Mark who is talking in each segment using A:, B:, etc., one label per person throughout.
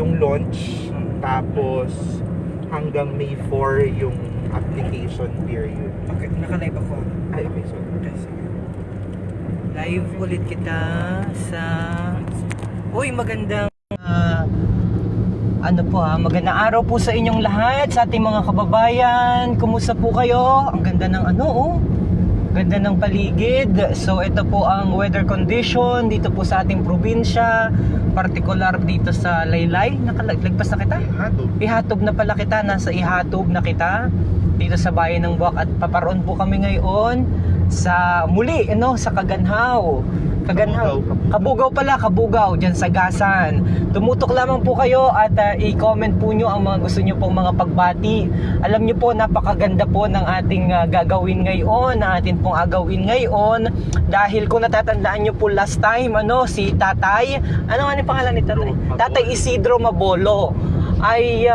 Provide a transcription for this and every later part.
A: yung launch, tapos hanggang May 4 yung application period.
B: Okay, naka-live ako.
A: Ay, okay, sorry.
B: Live ulit kita sa... Uy, magandang... magandang araw po sa inyong lahat, sa ating mga kababayan. Kumusta po kayo? Ang ganda ng ganda ng paligid. So ito po ang weather condition dito po sa ating probinsya, particular dito sa Laylay. Nakalagpas na kita? Ihatog na pala kita, nasa ihatog na kita dito sa bayan ng Buwak, at paparoon po kami ngayon sa muli, sa Kaganhaw. Kabugaw dyan sa Gasan. Tumutok lamang po kayo at i-comment po nyo ang mga gusto nyo pong mga pagbati. Alam nyo po, napakaganda po ng ating gagawin ngayon, na atin pong agawin ngayon, dahil kung natatandaan nyo po last time, si Tatay, ano nga yung pangalan ni Tatay? Tatay Isidro Mabolo ay,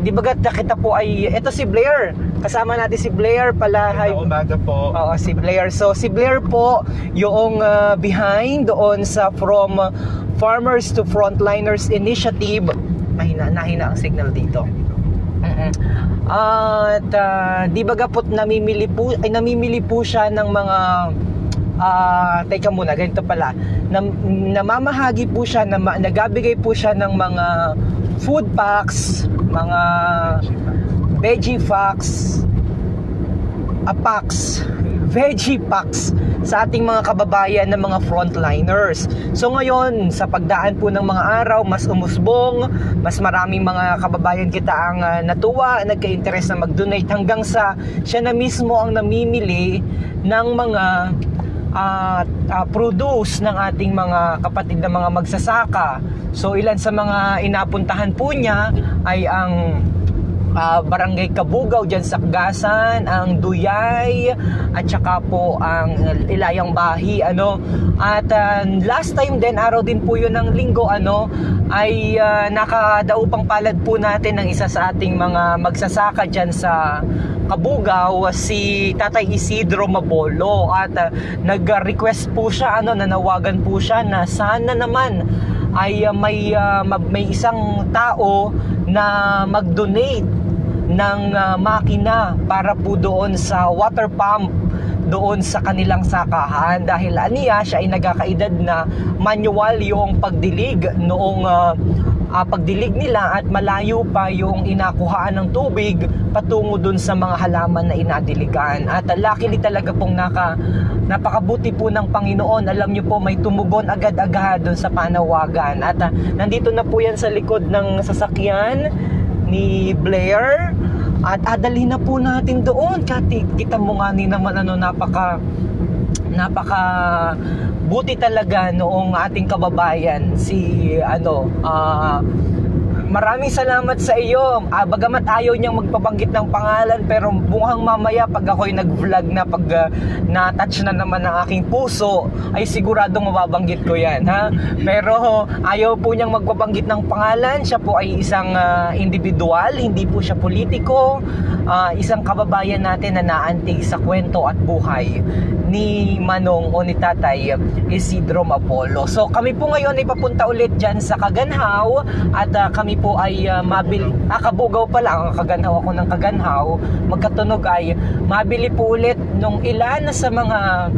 B: di ba kita po ay, eto si Blair, kasama natin si Blair pala.
A: Umaga po.
B: Oo, si Blair. So si Blair po yung behind doon sa From Farmers to Frontliners Initiative. Nahina ang signal dito. At di ba po namimili po siya ng mga teka muna, ganito pala. Namamahagi po siya, nagabigay po siya ng mga food packs, mga veggie packs, veggie packs sa ating mga kababayan na mga frontliners. So ngayon, sa pagdaan po ng mga araw, mas umusbong, mas maraming mga kababayan kita ang natuwa, nagka-interest na mag-donate, hanggang sa siya na mismo ang namimili ng mga produce ng ating mga kapatid na mga magsasaka. So ilan sa mga inapuntahan po niya ay ang Barangay Kabugaw dyan sa Gasan, ang Duyay, at saka po ang Ilayang Bahi, at last time din, araw din po yun ng linggo, ay nakadaupang palad po natin ng isa sa ating mga magsasaka dyan sa Kabugaw, si Tatay Isidro Mabolo, at nag-request po siya, nanawagan po siya na sana naman ay may isang tao na mag-donate ng makina para po doon sa water pump doon sa kanilang sakahan, dahil aniya siya ay nagkakaedad na manual yung pagdilig noong pagdilig nila, at malayo pa yung inakuhaan ng tubig patungo dun sa mga halaman na inadiligan. At luckily talaga pong napakabuti po ng Panginoon. Alam nyo po, may tumugon agad-agad dun sa panawagan, at nandito na po yan sa likod ng sasakyan ni Blair, at adalhin na po natin doon. Kita mo nga naman, napaka buti talaga noong ating kababayan maraming salamat sa iyo. Bagamat ayaw niyang magpabanggit ng pangalan, pero mukhang mamaya pag ako'y nag-vlog na, pag na-touch na naman ang aking puso, ay siguradong mababanggit ko yan, ha? Pero ayaw po niyang magpabanggit ng pangalan. Siya po ay isang individual, hindi po siya politiko, isang kababayan natin na naantig sa kwento at buhay ni Manong o ni Tatay Isidro Mabolo. So kami po ngayon ay papunta ulit dyan sa Kaganhaw, at kami po ay Kabugaw pala, Kaganhaw ako ng Kaganhaw, magkatunog ay mabili po ulit nung ilan sa mga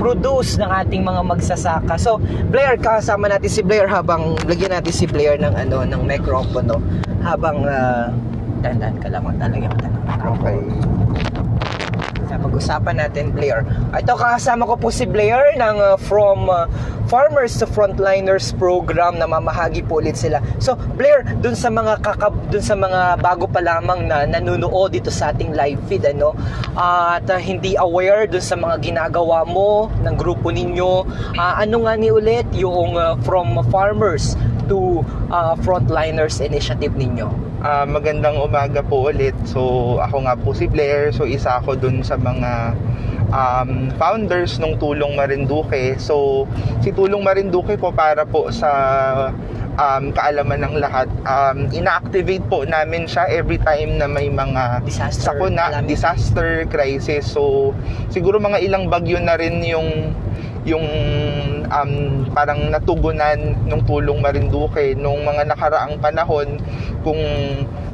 B: produce ng ating mga magsasaka. So Blair, kasama natin si Blair, habang lagyan natin si Blair ng ng microphone, habang dandan ka lamang talaga ng microphone.
A: Okay.
B: Pag-usapan natin, Blair. Ito, kasama ko po si Blair ng From Farmers to Frontliners program, na mamahagi po ulit sila. So Blair, dun sa mga bago pa lamang na nanunood dito sa ating live feed, at hindi aware dun sa mga ginagawa mo ng grupo ninyo, ano nga ni ulit yung From Farmers to Frontliners Initiative ninyo?
A: Magandang umaga po ulit. So ako nga po si Blair. So isa ako dun sa mga founders ng Tulong Marinduque. So si Tulong Marinduque po, para po sa kaalaman ng lahat, ina-activate po namin siya every time na may mga disaster crisis. So siguro mga ilang bagyo na rin yung parang natugunan ng Tulong Marinduque nung mga nakaraang panahon. Kung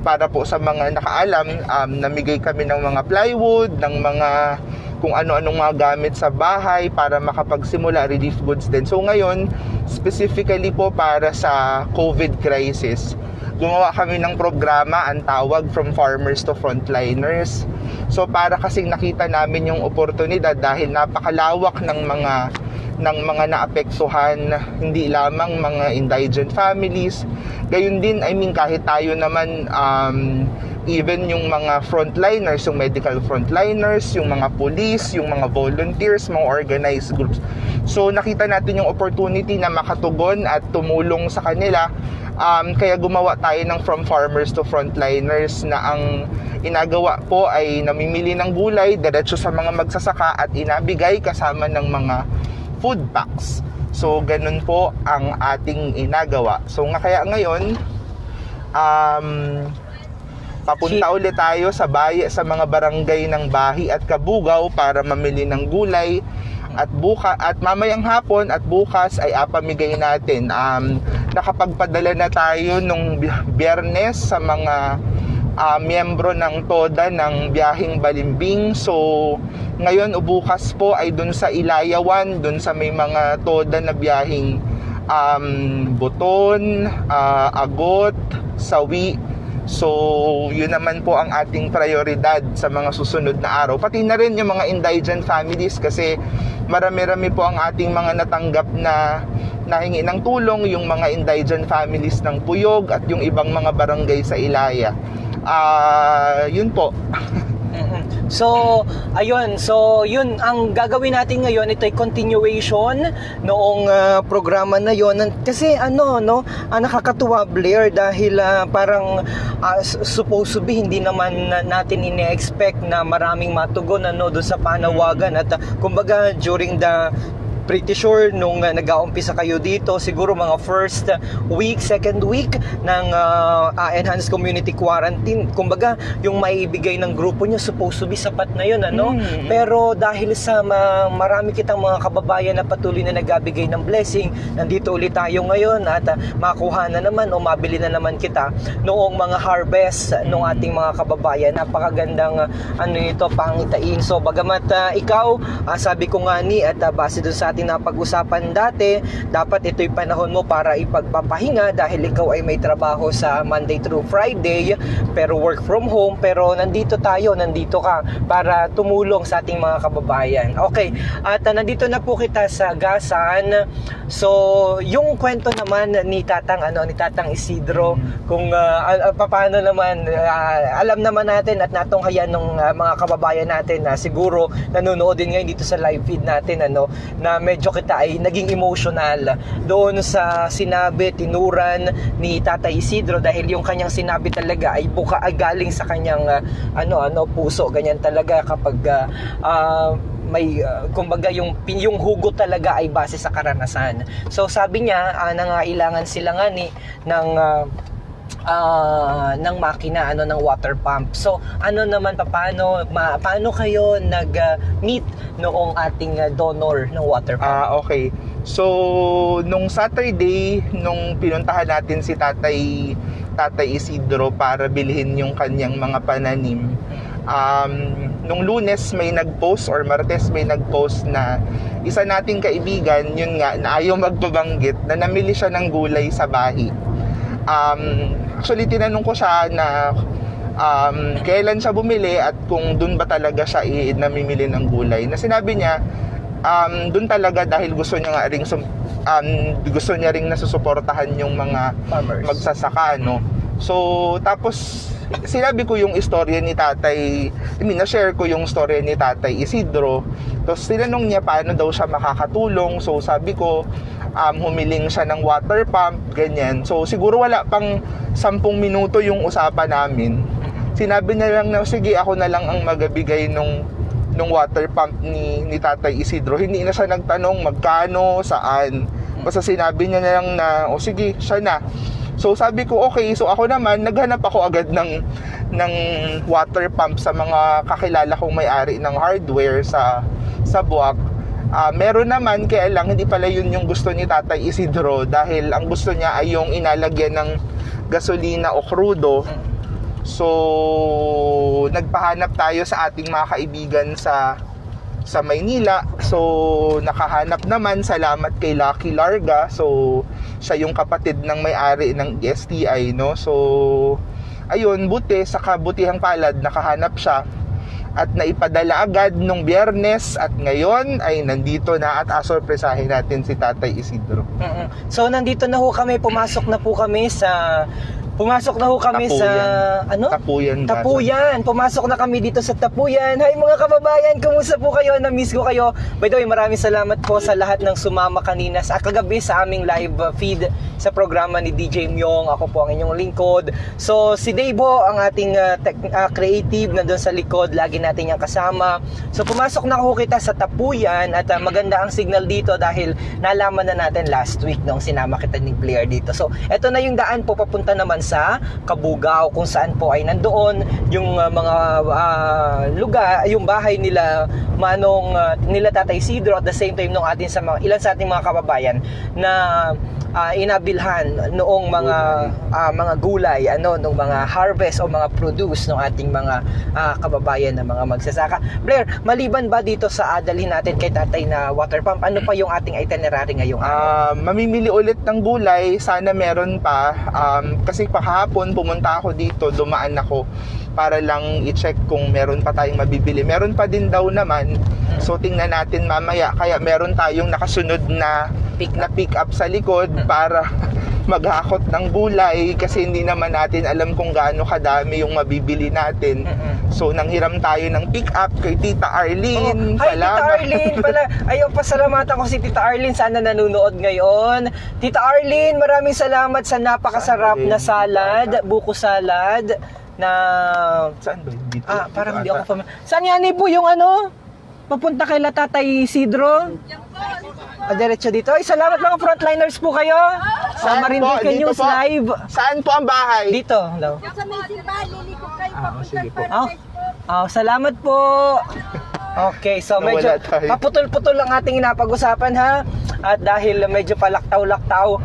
A: para po sa mga nakaalam, namigay kami ng mga plywood, ng mga kung ano-anong mga gamit sa bahay para makapagsimula, relief goods din. So ngayon, specifically po para sa COVID crisis, gumawa kami ng programa, ang tawag From Farmers to Frontliners. So para kasing nakita namin yung oportunidad dahil napakalawak ng mga naapektuhan, hindi lamang mga indigent families, gayon din, kahit tayo naman, even yung mga frontliners, yung medical frontliners, yung mga police, yung mga volunteers, mga organized groups. So nakita natin yung opportunity na makatugon at tumulong sa kanila. Kaya gumawa tayo ng From Farmers to Frontliners na ang inagawa po ay namimili ng gulay diretso sa mga magsasaka at inabigay kasama ng mga food packs. So ganun po ang ating inagawa. So kaya ngayon papunta ulit tayo sa mga barangay ng Bahi at Kabugao para mamili ng gulay. At mamayang hapon at bukas ay apamigay natin. Nakapagpadala na tayo nung Biyernes sa mga miyembro ng TODA ng biyaheng Balimbing. So ngayon o bukas po ay dun sa Ilayawan, dun sa may mga TODA na biyaheng Buton, Agot, Sawi. So yun naman po ang ating prioridad sa mga susunod na araw. Pati na rin yung mga indigent families kasi marami-rami po ang ating mga natanggap na nahingi ng tulong, yung mga indigent families ng Puyog at yung ibang mga barangay sa Ilaya. Yun po.
B: So, ayun. So, yun ang gagawin natin ngayon. Ito ay continuation noong programa na yon. Kasi nakakatuwa, Blair, dahil parang supposed to be hindi naman natin ine-expect na maraming matugon doon sa panawagan at kumbaga during the pretty sure nung nag-aumpisa kayo dito, siguro mga first week, second week ng enhanced community quarantine, kumbaga yung maibigay ng grupo nyo supposed to be sapat na yun, pero dahil sa marami kitang mga kababayan na patuloy na nagbibigay ng blessing, nandito ulit tayo ngayon at makuha na naman o mabili na naman kita noong mga harvest ng ating mga kababayan. Napakagandang ito, pangitain. So bagamat ikaw, sabi ko nga at base dun sa ating napag-usapan dati, dapat ito'y panahon mo para ipagpapahinga dahil ikaw ay may trabaho sa Monday through Friday pero work from home, pero nandito ka para tumulong sa ating mga kababayan. Okay, at nandito na po kita sa Gasan. So yung kwento naman ni Tatang Isidro, kung paano naman, alam naman natin at natunghayan ng mga kababayan natin na siguro nanonood din ngayon dito sa live feed natin na medyo kita ay naging emotional doon sa sinabi, tinuran ni Tatay Isidro, dahil yung kanyang sinabi talaga ay galing sa kanyang puso. Ganyan talaga kapag may kumbaga yung hugot talaga ay base sa karanasan. So sabi niya, nangailangan sila ng makina, ng water pump. So naman, paano kayo nag-meet noong ating donor ng water pump?
A: Okay. So nung Saturday, nung pinuntahan natin si Tatay Isidro para bilhin yung kanyang mga pananim, nung Lunes may nag-post or Martes may nag-post na isa nating kaibigan, yun nga, na ayaw magbabanggit, na namili siya ng gulay sa Bahi. Actually, tinanong ko siya na kailan siya bumili at kung dun ba talaga siya namimili ng gulay. Na sinabi niya, dun talaga dahil gusto niya ring nasusuportahan yung mga
B: Farmers,
A: magsasaka, So, tapos sinabi ko yung istorya ni Tatay, na-share ko yung istorya ni Tatay Isidro. Tapos tinanong niya paano daw siya makakatulong. So, sabi ko, humiling siya ng water pump, ganyan. So, siguro wala pang 10 minuto yung usapan namin. Sinabi niya lang na, sige, ako na lang ang magabigay nung water pump ni Tatay Isidro. Hindi na siya nagtanong magkano, saan. Basta sinabi niya na lang na, sige, siya na. So sabi ko, okay, so ako naman naghanap ako agad ng water pump sa mga kakilala kong may-ari ng hardware sa Buwak. Meron naman, kaya lang hindi pala yun yung gusto ni Tatay Isidro dahil ang gusto niya ay yung inalagyan ng gasolina o krudo. So, nagpahanap tayo sa ating mga kaibigan sa Maynila. So, nakahanap naman, salamat kay Lucky Larga. So, siya yung kapatid ng may-ari ng STI, no? So, ayun, buti, sa kabutihang palad, nakahanap siya at naipadala agad nung Biyernes at ngayon ay nandito na at asorpresahin natin si Tatay Isidro.
B: So, nandito na ho kami, pumasok na kami sa
A: Tapuyan.
B: Tapuyan. Pumasok na kami dito sa Tapuyan. Hi mga kababayan, kumusta po kayo? Na-miss ko kayo. By the way, maraming salamat po sa lahat ng sumama kanina sa kagabi sa aming live feed sa programa ni DJ Myong. Ako po ang inyong lingkod. So, si Dave ho, ang ating creative na doon sa likod. Lagi natin yung kasama. So, pumasok na ho kita sa Tapuyan at maganda ang signal dito dahil nalaman na natin last week nung sinama kita ni Blair dito. So, eto na yung daan po papunta naman sa Kabugao kung saan po ay nandoon yung mga lugar, yung bahay nila nila Tatay Isidro at the same time nung atin sa ilan sa ating mga kababayan na inabilhan noong mga gulay nung mga harvest o mga produce ng ating mga kababayan na mga magsasaka. Blair, maliban ba dito sa dalhin natin kay Tatay na water pump, ano pa yung ating itinerary ngayong araw?
A: Mamimili ulit ng gulay, sana meron pa. Kasi kahapon pumunta ako dito, dumaan ako para lang i-check kung meron pa tayong mabibili. Meron pa din daw naman. So tingnan natin mamaya. Kaya meron tayong nakasunod na pick up sa likod para maghakot ng gulay kasi hindi naman natin alam kung gaano kadami yung mabibili natin. So nanghiram tayo ng pick up kay Tita Arlene.
B: Hi Tita Arlene pala. Ayaw, pasalamatan ko si Tita Arlene, sana nanonood ngayon. Tita Arlene, maraming salamat sa napakasarap na salad, buko salad na
A: saan ba dito?
B: Parang hindi ako familiar. Saan yan po yung papunta kay Tatay Isidro? Diretso dito. Ay, salamat mga frontliners po kayo. Sa Marinduque News
A: po.
B: Live.
A: Saan po ang bahay?
B: Dito. Hello.
C: Sa may simba, liliko kayo
A: sige po.
B: Salamat po. Okay, so medyo
A: Nawala tayo.
B: paputol-putol ang ating inapag-usapan ha. At dahil medyo palaktaw-laktaw,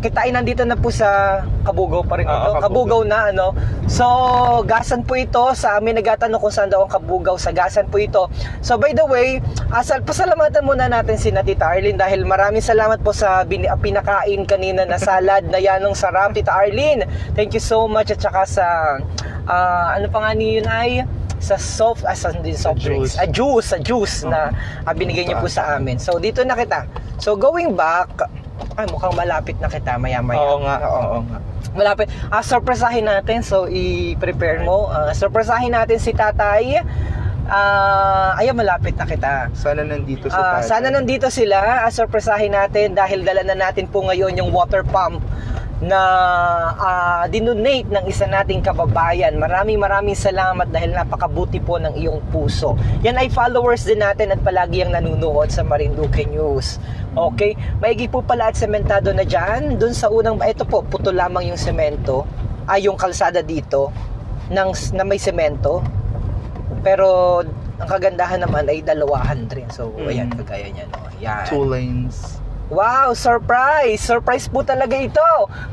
B: kitain nandito na po sa Kabugao pa rin ito. Kabugao na So, gasan po ito. Sa amin nagtatanong kung saan daw ang Kabugao, sa gasan po ito. So, by the way, pasalamatan muna natin si Tita Arlene dahil maraming salamat po sa pinakain kanina na salad na yanong sarap, Tita Arlene. Thank you so much at saka sa ano pa nga niyo ay sa soft drinks. Juice na binigay niyo po sa amin. So dito na kita. So going back, mukhang malapit na kita maya-maya.
A: Oo nga.
B: Malapit. Surpresahin natin. So i-prepare mo. Surpresahin natin si Tatay. Malapit na kita.
A: Sana nandito si Tatay.
B: Sana nandito sila. Surpresahin natin dahil dala na natin po ngayon yung water pump na dinonate ng isa nating kababayan. Maraming salamat dahil napakabuti po ng iyong puso. Yan ay followers din natin at palagi ang nanunood sa Marinduque News. Okay? Maigi po pala at sementado na dyan. Doon sa unang, ito po, puto lamang yung semento. Yung kalsada dito na may semento. Pero ang kagandahan naman ay dalawahan rin. So, ayan, kagaya niya. Yan.
A: 2 lanes.
B: Wow, surprise! Surprise po talaga ito.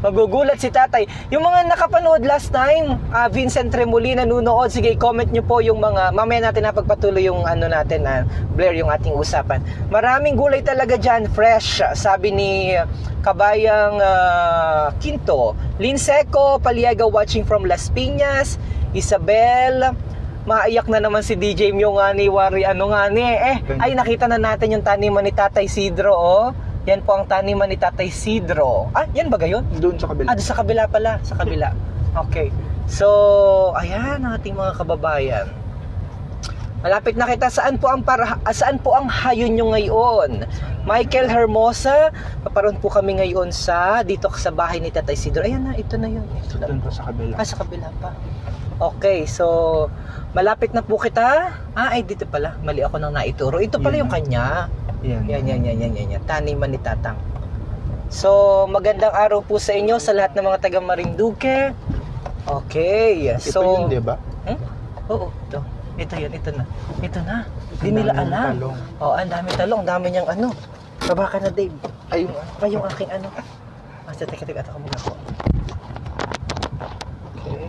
B: Magugulat si Tatay. Yung mga nakapanood last time, Vincent Tremolina nanonood. Sige, comment nyo po yung mga, mamaya natin napagpatuloy yung natin, Blair, yung ating usapan. Maraming gulay talaga dyan, fresh. Sabi ni Kabayang Quinto. Linseco, Paliaga watching from Las Piñas. Isabel, maiyak na naman si DJ Myong ay nakita na natin yung taniman ni Tatay Isidro, Yan po ang taniman ni Tatay Isidro. Yan ba gayon?
A: Doon sa kabila.
B: Doon sa kabila pala, sa kabila. Okay. So, ayan ang ating mga kababayan. Malapit na kita. Saan po ang hayon nyo ngayon? Michael Hermosa, paparoon po kami ngayon dito sa bahay ni Tatay Isidro. Ayan na, ito na yun.
A: Doon po sa kabila.
B: Sa kabila pa. Okay, so malapit na po kita. Dito pala. Mali ako nang naituro. Ito pala yung kanya. Yan. Taniman ni Tatang. So, magandang araw po sa inyo sa lahat ng mga taga Marinduque. Okay.
A: Ito yun, di ba?
B: Oo, ito. Ito yun, ito na. Ito na. Di nila
A: daming
B: alam.
A: talong.
B: Oo, ang dami talong, ang dami niyang ano. Baba ka na, Dave.
A: Ayun.
B: Pa yung aking ano. Teka, ito ka muna ako. Okay,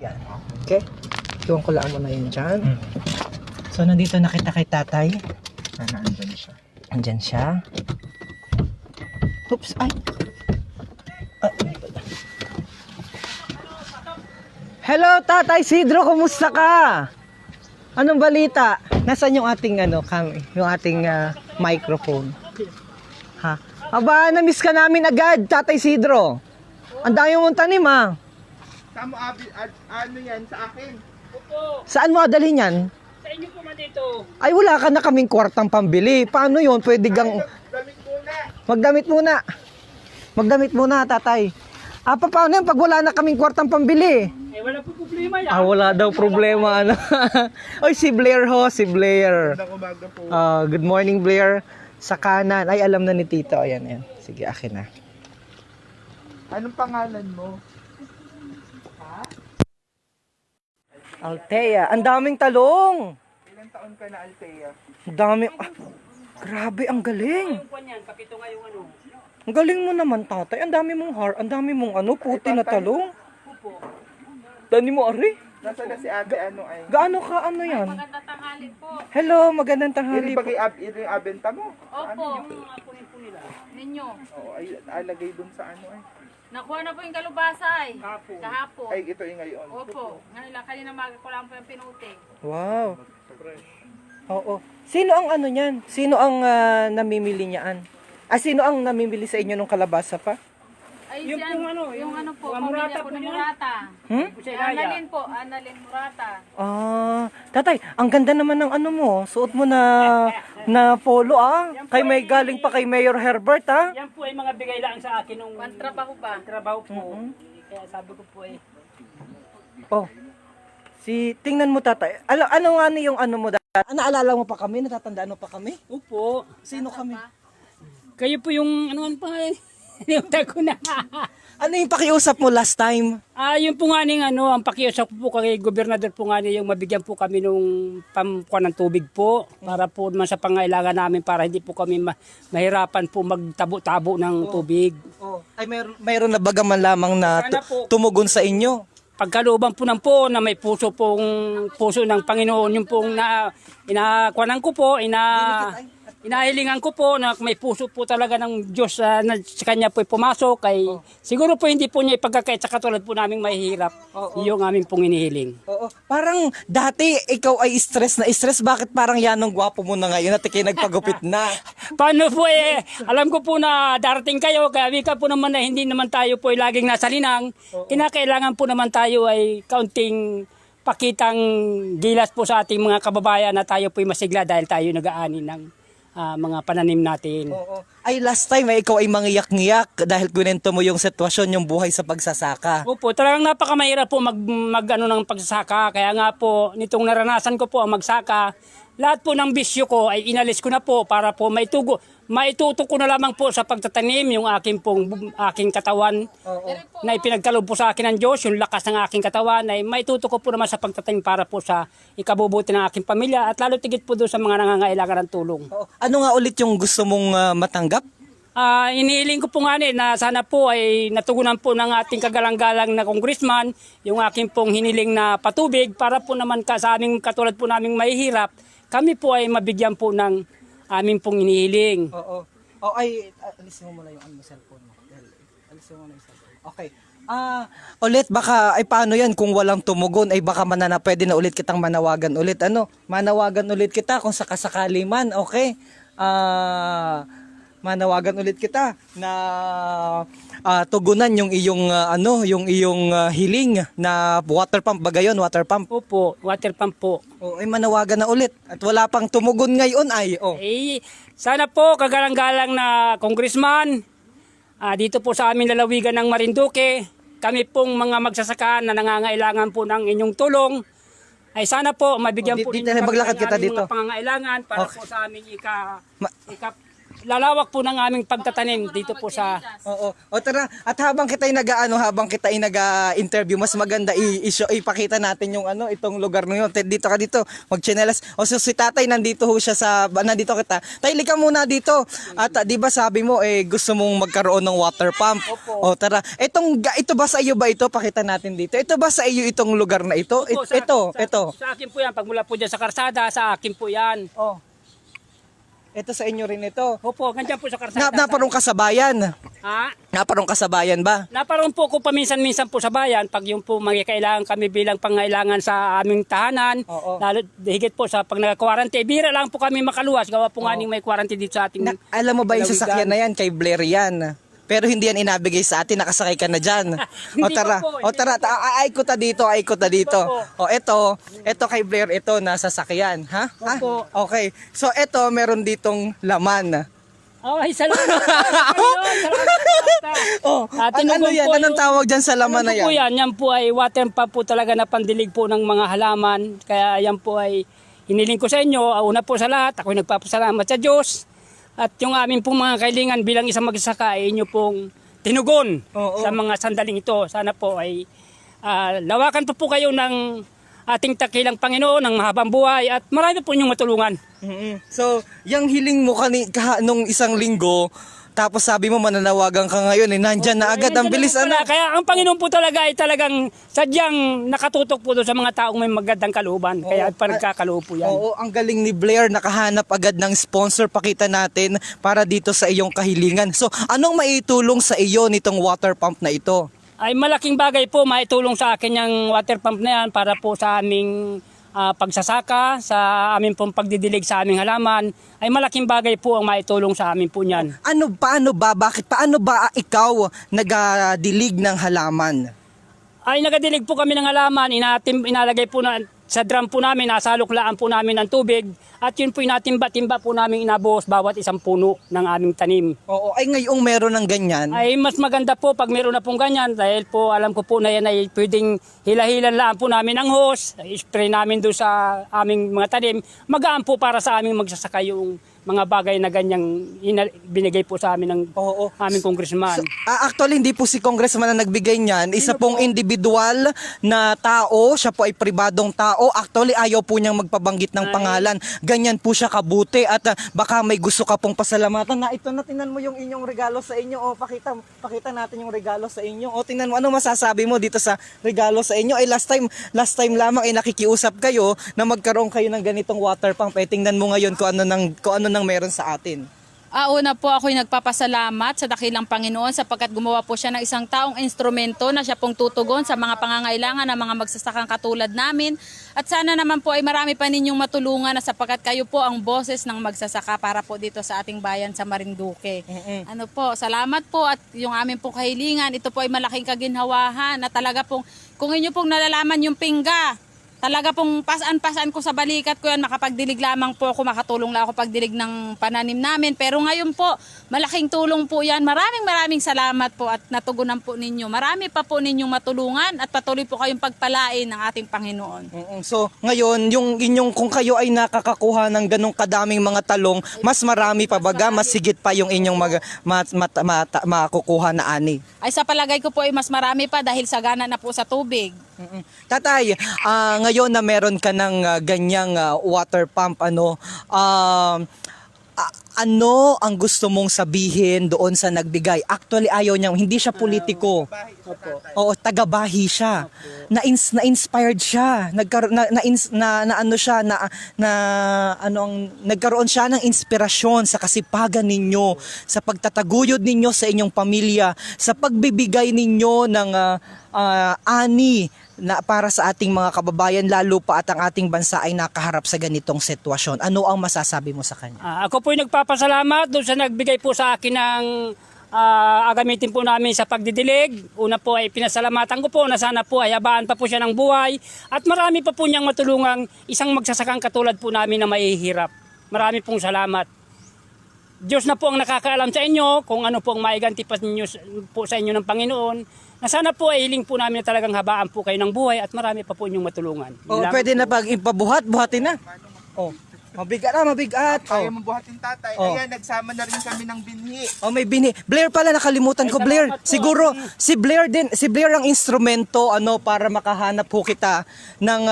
B: yan. Okay, iwan ko lang muna yun dyan. So, nandito na kita kay tatay.
A: Sana andyan siya.
B: Andyan siya. Oops, ay. Hello, Tatay Sidro, kumusta ka? Anong balita? Nasaan yung ating yung ating microphone? Ha? Aba, na-miss ka namin agad, Tatay Sidro. Ang dami mong tanim, ha?
A: Tamo, ano yan sa akin?
B: Saan mo adalhin yan?
D: Sa inyo po man dito.
B: Ay, wala ka na kaming kwartang pambili. Paano yon? Pwede gang...
A: Damit muna.
B: Magdamit muna. Magdamit muna, tatay. Paano yun pag wala na kaming kwartang pambili?
D: Eh, wala po problema yan.
B: Wala daw problema. Ano? Oy, si Blair ho, si Blair.
A: Magandang umaga po.
B: Good morning, Blair. Sa kanan. Ay, alam na ni Tito. Ayan. Sige, akin na.
A: Anong pangalan mo?
B: Althea. Ang daming talong.
A: Ilang taon ka na, Althea?
B: Ang dami. Grabe, ang galing.
D: Yung kwan yan, kapito nga yung ano.
B: Ang galing mo naman, tatay. Ang dami mong ang dami mong puti na talong.
D: Pupo.
B: Dani mo, ari.
A: Nasa na si ate, ano ay?
B: Gaano ka, yan?
C: Maganda tanghali po.
B: Hello, magandang
A: Yung
B: tanghali po.
A: bagay yung abenta mo?
C: Opo.
D: Yung kunin po nila.
C: Ninyo.
A: Oo, ay alagay dun sa ano ay.
C: Nakuha na po yung kalubasa ay.
D: Kahapon.
C: Kahapon.
A: Ay, ito yung ngayon.
C: Opo. Ngayon lang, kanina maga ko lang po yung pinuting.
B: Wow. Oo. Sino ang ano niyan? Sino ang namimili niyan? Sino ang namimili sa inyo ng kalabasa pa?
C: Ay,
D: Yung
C: siya,
D: pong ano,
C: yung ano po,
D: mga murata
C: pamilya po
D: po
C: ng
D: yan.
C: Murata.
B: Hmm?
D: Sa Ilaya.
C: Annalyn po, Annalyn Murata.
B: Tatay, ang ganda naman ng ano mo. Suot mo na polo Kay may galing pa kay Mayor Herbert
D: Yan po ay mga bigay lang sa akin nung
C: Pantrabaho ba?
D: trabaho po. Kaya sabi ko po eh.
B: Oh. Tingnan mo tatay. Ano nga yung ano mo dati? Naalala mo pa kami? Natatandaan mo pa kami?
D: Opo.
B: Sino kami?
D: Kayo po yung ano pa eh. Nilimutan ko na.
B: Ano yung pakiusap mo last time?
D: Yung po nga ning ang pakiusap ko po kay gobernador po nga yung mabigyan po kami nung pamkuha ng tubig po para po naman sa pangailangan namin para hindi po kami mahirapan po magtabo-tabo ng tubig.
B: Ay mayroon na baga man lamang na
D: Sana po.
B: tumugon sa inyo.
D: Pagkalooban po ng po na may puso ng Panginoon yung pong inakuanan ko po, inahilingan ko po na may puso po talaga ng Diyos na sa kanya po pumasok kay siguro po hindi po niya ipagkakait sa katulad po naming mahihirap. Yung aming pong inihiling.
B: Oo. Parang dati ikaw ay stress. Bakit parang yan ang gwapo mo na ngayon at ikay nagpagupit na?
D: Paano po alam ko po na darating kayo kaya wika po naman na hindi naman tayo po laging nasa linang. Kinakailangan po naman tayo ay kaunting pakitang gilas po sa ating mga kababayan na tayo po ay masigla dahil tayo nag-aani ng mga pananim natin.
B: Oo. Ay last time ikaw ay mangiyak-ngiyak dahil kwento mo yung sitwasyon, yung buhay sa pagsasaka.
D: Opo, talagang napakamahirap po mag ng pagsasaka. Kaya nga po, nitong naranasan ko po ang magsaka, lahat po ng bisyo ko ay inalis ko na po para po maitutok ko na lamang po sa pagtatanim yung aking katawan na ipinagkaloob po sa akin ng Diyos, yung lakas ng aking katawan ay maitutok ko po naman sa pagtatanim para po sa ikabubuti ng aking pamilya at lalo tigit po doon sa mga nangangailangan ng tulong.
B: Oo. Ano nga ulit yung gusto mong matanggap?
D: Inihiling ko po nga na sana po ay natugunan po ng ating kagalang-galang na congressman yung aking pong hiniling na patubig para po naman sa aming katulad po naming mahihirap, kami po ay mabigyan po ng aming pong inihiling.
B: Oo. Alisin mo muna yung cellphone mo. Alisin mo muna yung cellphone. Okay. Ulit baka ay paano yan kung walang tumugon ay baka pwede na ulit kitang manawagan ulit. Manawagan ulit kita kung sakasakali man, okay? Manawagan ulit kita na tugunan yung iyong hiling na water pump bagayon, water pump.
D: Opo, water pump po.
B: Ay manawagan na ulit at wala pang tumugon ngayon
D: Sana po kagalang-galang na congressman dito po sa aming lalawigan ng Marinduque, kami pong mga magsasaka na nangangailangan po ng inyong tulong ay sana po mabigyan po
B: dito na maglakad kita dito.
D: mga pangangailangan para po sa aming lalawak po ng aming pagtatanim dito po sa...
B: Oo. O tara, at habang kita nag-interview, mas maganda ipakita natin yung itong lugar na yun. Dito ka dito, magchinelas. O so si tatay nandito ho siya nandito kita. Tay, lika muna dito. At di ba sabi mo gusto mong magkaroon ng water pump? O tara, ito ba sa iyo ba ito? Pakita natin dito. Ito ba sa iyo itong lugar na ito?
D: Opo,
B: Ito.
D: Sa akin po yan, pag mula po dyan sa karsada, sa akin po yan.
B: Oh. Ito sa inyo rin ito.
D: Opo, ganyan po sa karsada.
B: Naparong ka sa bayan.
D: Ha?
B: Naparong ka sa bayan ba?
D: Naparoon po ko paminsan-minsan po sa bayan pag yung po mga kailangan kami bilang pangailangan sa aming tahanan.
B: Oo.
D: Lalo higit po sa pag nag-quarantine. Bira lang po kami makaluwas. Gawa po nga ning may quarantine dito sa ating...
B: Alam mo ba yung
D: Lalawigan.
B: sasakyan na yan kay Blair yan? Pero hindi yan inabigay sa atin, nakasakay ka na dyan. O
D: Hindi
B: tara,
D: ko po,
B: o tara, aikota dito. O ito kay Blair, ito nasa sasakyan, ha? Ha?
D: Opo.
B: Okay. So ito meron ditong laman.
D: Ay, salamat. Salamat.
B: Oh, ano yan?
D: po
B: Anong
D: yung-
B: tawag dyan sa laman
D: Ano
B: na
D: po
B: yan?
D: yan? Yan po ay water pump po talaga na pandilig po ng mga halaman. Kaya yan po ay hiniling ko sa inyo. Una po sa lahat, ako'y nagpapasalamat sa Diyos. At yung aming pong mga kailangan bilang isang magsasaka ay inyo pong tinugon
B: Oo.
D: sa mga sandaling ito. Sana po ay lawakan po kayo ng ating takilang Panginoon ng mahabang buhay at marami po inyong matulungan.
B: So, yung hiling mo nung isang linggo, tapos sabi mo mananawagan ka ngayon, nandyan na agad, ang bilis
D: Kaya ang Panginoon po talaga ay talagang sadyang nakatutok po doon sa mga taong may magandang kalooban. Kaya panagkakaloob po yan.
B: Oo, ang galing ni Blair, nakahanap agad ng sponsor, pakita natin para dito sa iyong kahilingan. So, anong maitulong sa iyo nitong water pump na ito?
D: Ay malaking bagay po maitulong sa akin yung water pump na yan para po sa aming pagsasaka, sa aming pong pagdidilig sa aming halaman. Ay malaking bagay po ang maitulong sa amin po niyan.
B: Paano ba ikaw nagdilig ng halaman?
D: Ay nagadilig po kami ng halaman, inalagay po sa drum po namin, nasaluklaan po namin ng tubig at yun po inatimba-timba po namin inabuhos bawat isang puno ng aming tanim.
B: Oo, ay ngayong meron ng ganyan.
D: Ay mas maganda po pag meron na pong ganyan dahil po alam ko po na yan ay pwedeng hila-hilan lang po namin ang hose, spray namin doon sa aming mga tanim, magaan po para sa aming magsasaka yung mga bagay na ganyang binigay po sa amin ng aming congressman.
B: So, actually, hindi po si congressman na nagbigay niyan. Isa pong individual na tao, siya po ay pribadong tao. Actually, ayaw po niyang magpabanggit ng pangalan. Ganyan po siya kabuti at baka may gusto ka pong pasalamatan na ito na, tingnan mo yung inyong regalo sa inyo. O, pakita natin yung regalo sa inyo. O, tingnan mo, ano masasabi mo dito sa regalo sa inyo? Ay, last time lamang ay nakikiusap kayo na magkaroon kayo ng ganitong water pump. Tingnan mo ngayon kung ano nang meron sa atin.
C: Una po ako'y nagpapasalamat sa dakilang Panginoon sapagkat gumawa po siya ng isang taong instrumento na siya pong tutugon sa mga pangangailangan ng mga magsasakang katulad namin. At sana naman po ay marami pa ninyong matulungan na sapagkat kayo po ang boses ng magsasaka para po dito sa ating bayan sa Marinduque. Salamat po at yung aming pong kahilingan, ito po ay malaking kaginhawahan na talaga pong, kung inyo pong nalalaman yung pingga, talaga pong pasan ko sa balikat ko yan, makapagdilig lamang po ako, makatulong lang ako pagdilig ng pananim namin. Pero ngayon po, malaking tulong po yan. Maraming salamat po at natugunan po ninyo. Marami pa po ninyong matulungan at patuloy po kayong pagpalain ng ating Panginoon.
B: So, ngayon, kung kayo ay nakakakuha ng ganong kadaming mga talong, mas marami pa baga, mas sigit pa yung inyong makukuha na ani.
C: Ay sa palagay ko po ay mas marami pa dahil sagana na po sa tubig.
B: Tatay, ngayon na meron ka ng ganyang water pump, ano ang gusto mong sabihin doon sa nagbigay? Actually, ayaw niya, hindi siya politiko. Oo, taga-bahi siya. Na-inspired siya. Nagkaroon siya ng inspirasyon sa kasipagan ninyo, sa pagtataguyod ninyo sa inyong pamilya, sa pagbibigay ninyo ng ani na para sa ating mga kababayan, lalo pa at ang ating bansa ay nakaharap sa ganitong sitwasyon. Ano ang masasabi mo sa kanya?
D: Ako po ay nagpapasalamat doon sa nagbigay po sa akin ng agamitin po namin sa pagdidilig. Una po ay pinasalamatan ko po na sana po ay habaan pa po siya ng buhay at marami pa po niyang matulungang isang magsasakang katulad po namin na mahihirap. Marami pong salamat. Diyos na po ang nakakaalam sa inyo kung ano po ang maiganti pa ninyo po sa inyo ng Panginoon. Na sana po ay hiling po namin na talagang habaan po kayo ng buhay at marami pa po inyong matulungan.
B: Pwede na pag ipabuhat, buhatin na. Mabigat na, mabigat.
A: Kaya mo buhatin, tatay.
B: Oh.
A: Ayan, nagsama na rin kami ng binhi.
B: Oh, may bini. Blair pala, nakalimutan ko,
D: Ay,
B: Blair.
D: salamat po.
B: Siguro, si Blair din, si Blair ang instrumento, para makahanap po kita ng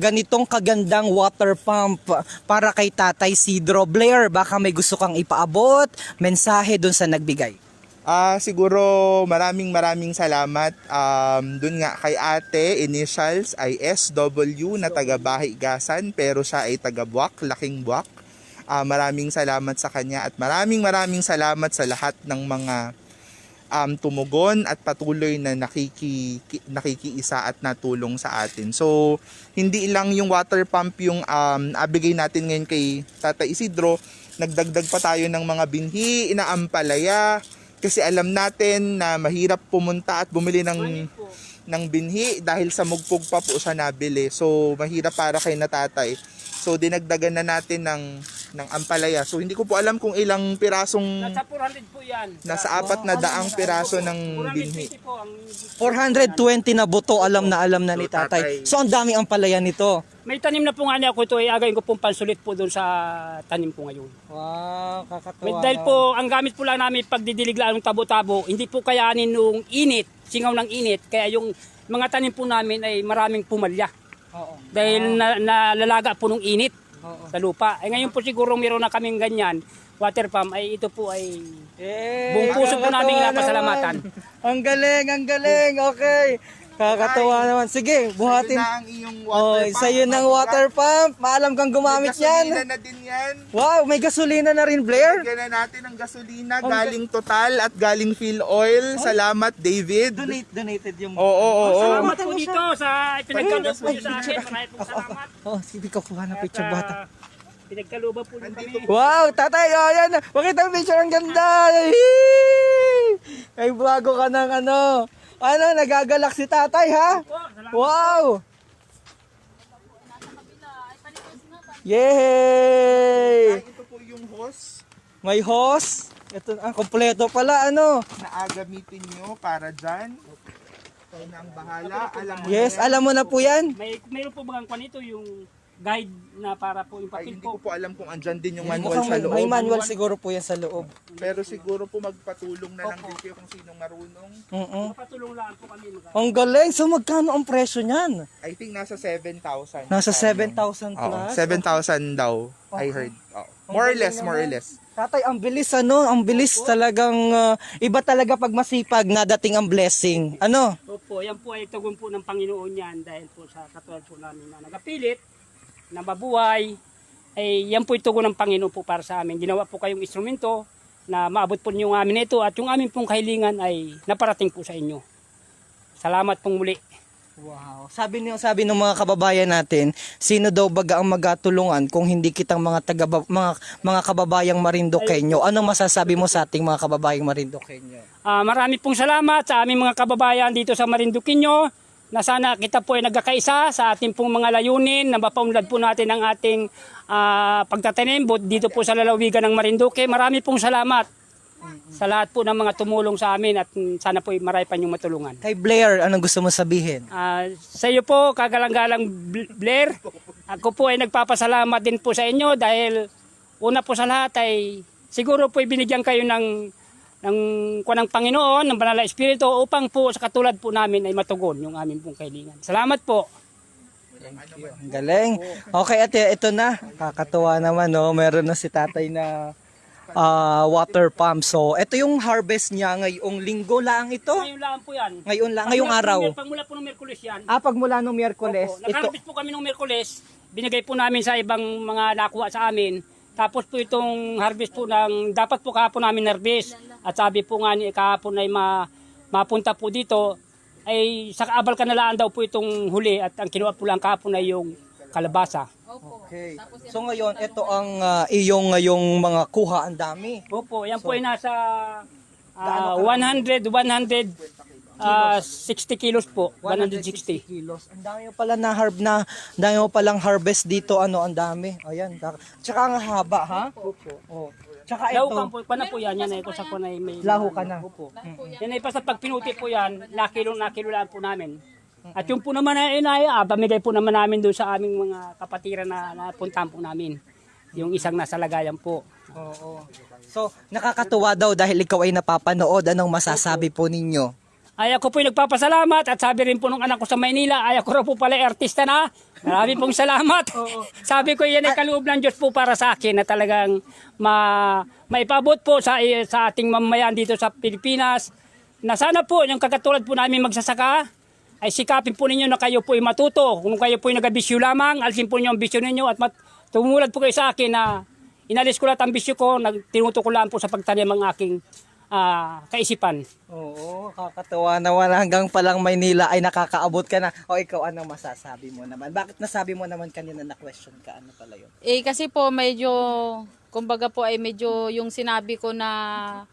B: ganitong kagandang water pump para kay Tatay Sidro. Blair, baka may gusto kang ipaabot, mensahe dun sa nagbigay.
A: Siguro maraming salamat dun nga kay ate, initials ay SW na taga Bahigasan pero siya ay taga Buwak, Laking Buwak. Maraming salamat sa kanya at maraming salamat sa lahat ng mga tumugon at patuloy na nakikiisa at natulong sa atin. So, hindi lang yung water pump yung abigay natin ngayon kay Tata Isidro, nagdagdag pa tayo ng mga binhi, inaampalaya, kasi alam natin na mahirap pumunta at bumili ng binhi dahil sa mugpog pa po siya nabili. So, mahirap para kay natatay. So, dinagdagan na natin ng ampalaya. So, hindi ko po alam kung ilang pirasong,
D: Nasa 400 po yan.
A: nasa 400 piraso ng binhi.
D: 450 po ang
B: 420 na buto, alam na ni
A: So,
B: Tatay.
A: Tatay.
B: So, ang daming ampalaya nito.
D: may tanim na po nga niya ako ito, agawin ko pong pansulit po doon sa tanim ko ngayon.
B: Wow, kakatawa.
D: Dahil po, ang gamit po lang namin pagdidiliglaan ng tabo-tabo, hindi po kayanin nung init, singaw ng init, kaya yung mga tanim po namin ay maraming pumalya.
B: Oo.
D: Dahil nalalaga po nung init
B: Oo.
D: sa lupa. Ngayon po siguro meron na kaming ganyan, water pump, ay ito po ay buong puso po namin napasalamatan.
B: Ang galing, okay. Kakatawa naman. Sige, buhatin.
A: Ito na ang iyong
B: Oh,
A: water pump.
B: sa'yo ng water pump. Maalam kang gumamit
A: Gasolina
B: yan.
A: na din yan.
B: Wow, may gasolina na rin, Blair.
A: Bigyan na natin ang gasolina galing Total at galing Phil Oil. Salamat, David.
B: Donated yung...
A: Oo.
D: Salamat po dito sa pinagkaloob po niyo sa akin. Maraming pong salamat.
B: Oh, sige ka kuha na picture bata.
D: Pinagkalooban po niyo kami.
B: Wow, tatay, oh, yan. Pakita ang picture, ang ganda. Yee! Ay, bago ka ng nagagalak si tatay, ha? Wow! Yay!
A: Ito po yung hose
B: May hose. Ito, kompleto pala,
A: na agamitin nyo para dyan. Ikaw na ang bahala. Alam mo
B: Yes,
A: na yan.
B: alam mo na po yan.
D: Mayroon po bang kwanito yung guide na para po yung
A: Ay,
D: papel
A: hindi ko
D: po.
A: po alam kung andyan din yung
B: Mukhang
A: manual sa loob.
B: may manual siguro po yan sa loob.
A: Pero siguro po magpatulong na lang din kayo kung sinong marunong.
D: Mapatulong lang po kami.
B: Ang galing. So, magkano ang presyo niyan?
A: I think nasa 7,000.
B: Nasa 7,000
A: Oo,
B: plus.
A: 7,000 daw. I heard. Oo. More or less.
B: Tatay, ang bilis Ang bilis talagang iba talaga pag masipag nadating ang blessing.
D: Opo, yan po ay tugon po ng Panginoon yan dahil po sa katulad po namin na nagapilit, na mabuhay, ay yan po itugon ng Panginoon po para sa amin. Ginawa po kayong instrumento na maabot po niyo ang amin ito at yung amin pong kahilingan ay naparating po sa inyo. Salamat pong muli.
B: Wow. Sabi ng mga kababayan natin, sino daw baga ang magatulungan kung hindi kitang mga kababayang Marinduqueño? Anong masasabi mo sa ating mga kababayang Marinduqueño?
D: Marami pong salamat sa aming mga kababayan dito sa Marinduqueño na sana kita po ay nagkakaisa sa ating pong mga layunin na mapaunlad po natin ang ating pagtatanim dito po sa lalawigan ng Marinduque. Marami pong salamat sa lahat po ng mga tumulong sa amin at sana po ay marami pa niyong matulungan.
B: Kay Blair, anong gusto mo sabihin?
D: Sa iyo po, kagalang-galang Blair, ako po ay nagpapasalamat din po sa inyo dahil una po sa lahat ay siguro po ay binigyan kayo ng kuwanang Panginoon, ng Banal na Espiritu upang po sa katulad po namin ay matugon yung aming pong kahilingan. Salamat po.
B: Ang galing. Okay, ate, ito na. Kakatuwa naman, meron na si tatay na water pump. So, ito yung harvest niya ngayong linggo lang ito.
D: Ngayon lang po yan.
B: Ngayong araw.
D: Pagmula po ng Miyerkules yan.
B: Pag mula nung Miyerkules,
D: Opo,
B: ito.
D: nag-harvest po kami ng Miyerkules, binigay po namin sa ibang mga nakuha sa amin. Tapos po itong harvest po dapat po kahapon namin harvest. At sabi po nga ni kahapon ay mapunta po dito, ay sa kaabal kanalaan daw po itong huli at ang kinuha po lang kahapon ay yung kalabasa.
B: Okay. So ngayon, ito ang iyong ngayong mga kuha, ang dami.
D: Opo, yan po ay nasa 160 kilos po. 160.
B: kilos. Ang dami mo pala dami mo palang harvest dito, ang dami. Ayan. Tsaka ang haba, ha? Opo. Oh. Tsaka
D: Lahu
B: ito,
D: ka po, paano po yan? Yan ay kung sa po na may...
B: Lahu ka na.
D: Opo. Yan ay basta pag pinuti po yan, nakilulaan po namin. At yung po naman ay pamigay po naman namin doon sa aming mga kapatiran na napuntahan po namin. yung isang nasa lagayan po.
B: Oo. So, nakakatuwa daw dahil ikaw ay napapanood. Anong masasabi po ninyo?
D: Ay ako po nagpapasalamat at sabi rin po nung anak ko sa Maynila, ay ako raw po pala artista na. Marami pong salamat. Sabi ko yan ay kaloob ng Diyos po para sa akin na talagang maipabot po sa ating mamamayan dito sa Pilipinas. Na sana po yung kakatulad po namin magsasaka, ay sikapin po ninyo na kayo po ay matuto. Kung kayo po ay nagabisyo lamang, alisin po ninyo ang bisyo ninyo at tumulad po kayo sa akin na inalis ko lahat ang bisyo ko, tinutukulaan po sa pagtanim ang aking kaisipan.
B: Oo, kakatuwa naman hanggang palang Maynila ay nakakaabot ka na. O ikaw, anong masasabi mo naman? Bakit nasabi mo naman kanina na question ka? Ano pala yun?
C: Kasi po medyo, kumbaga po ay medyo yung sinabi ko na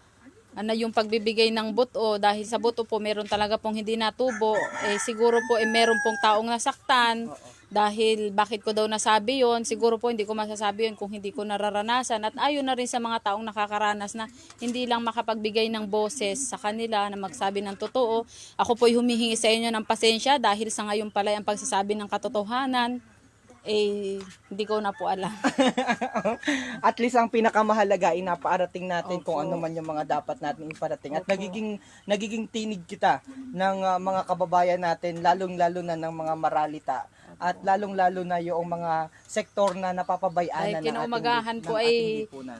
C: yung pagbibigay ng buto, dahil sa buto po meron talaga pong hindi natubo, siguro po meron pong taong nasaktan. Dahil bakit ko daw nasabi yon, siguro po hindi ko masasabi yon kung hindi ko nararanasan. At ayon na rin sa mga taong nakakaranas na hindi lang makapagbigay ng boses sa kanila na magsabi ng totoo. Ako po'y humihingi sa inyo ng pasensya dahil sa ngayon pala ang pagsasabi ng katotohanan, hindi ko na po alam.
B: At least ang pinakamahalaga ay napaarating natin kung ano man yung mga dapat natin iparating. At nagiging tinig kita ng mga kababayan natin, lalong-lalo na ng mga maralita. At lalong-lalo na yung mga sektor na napapabayaan na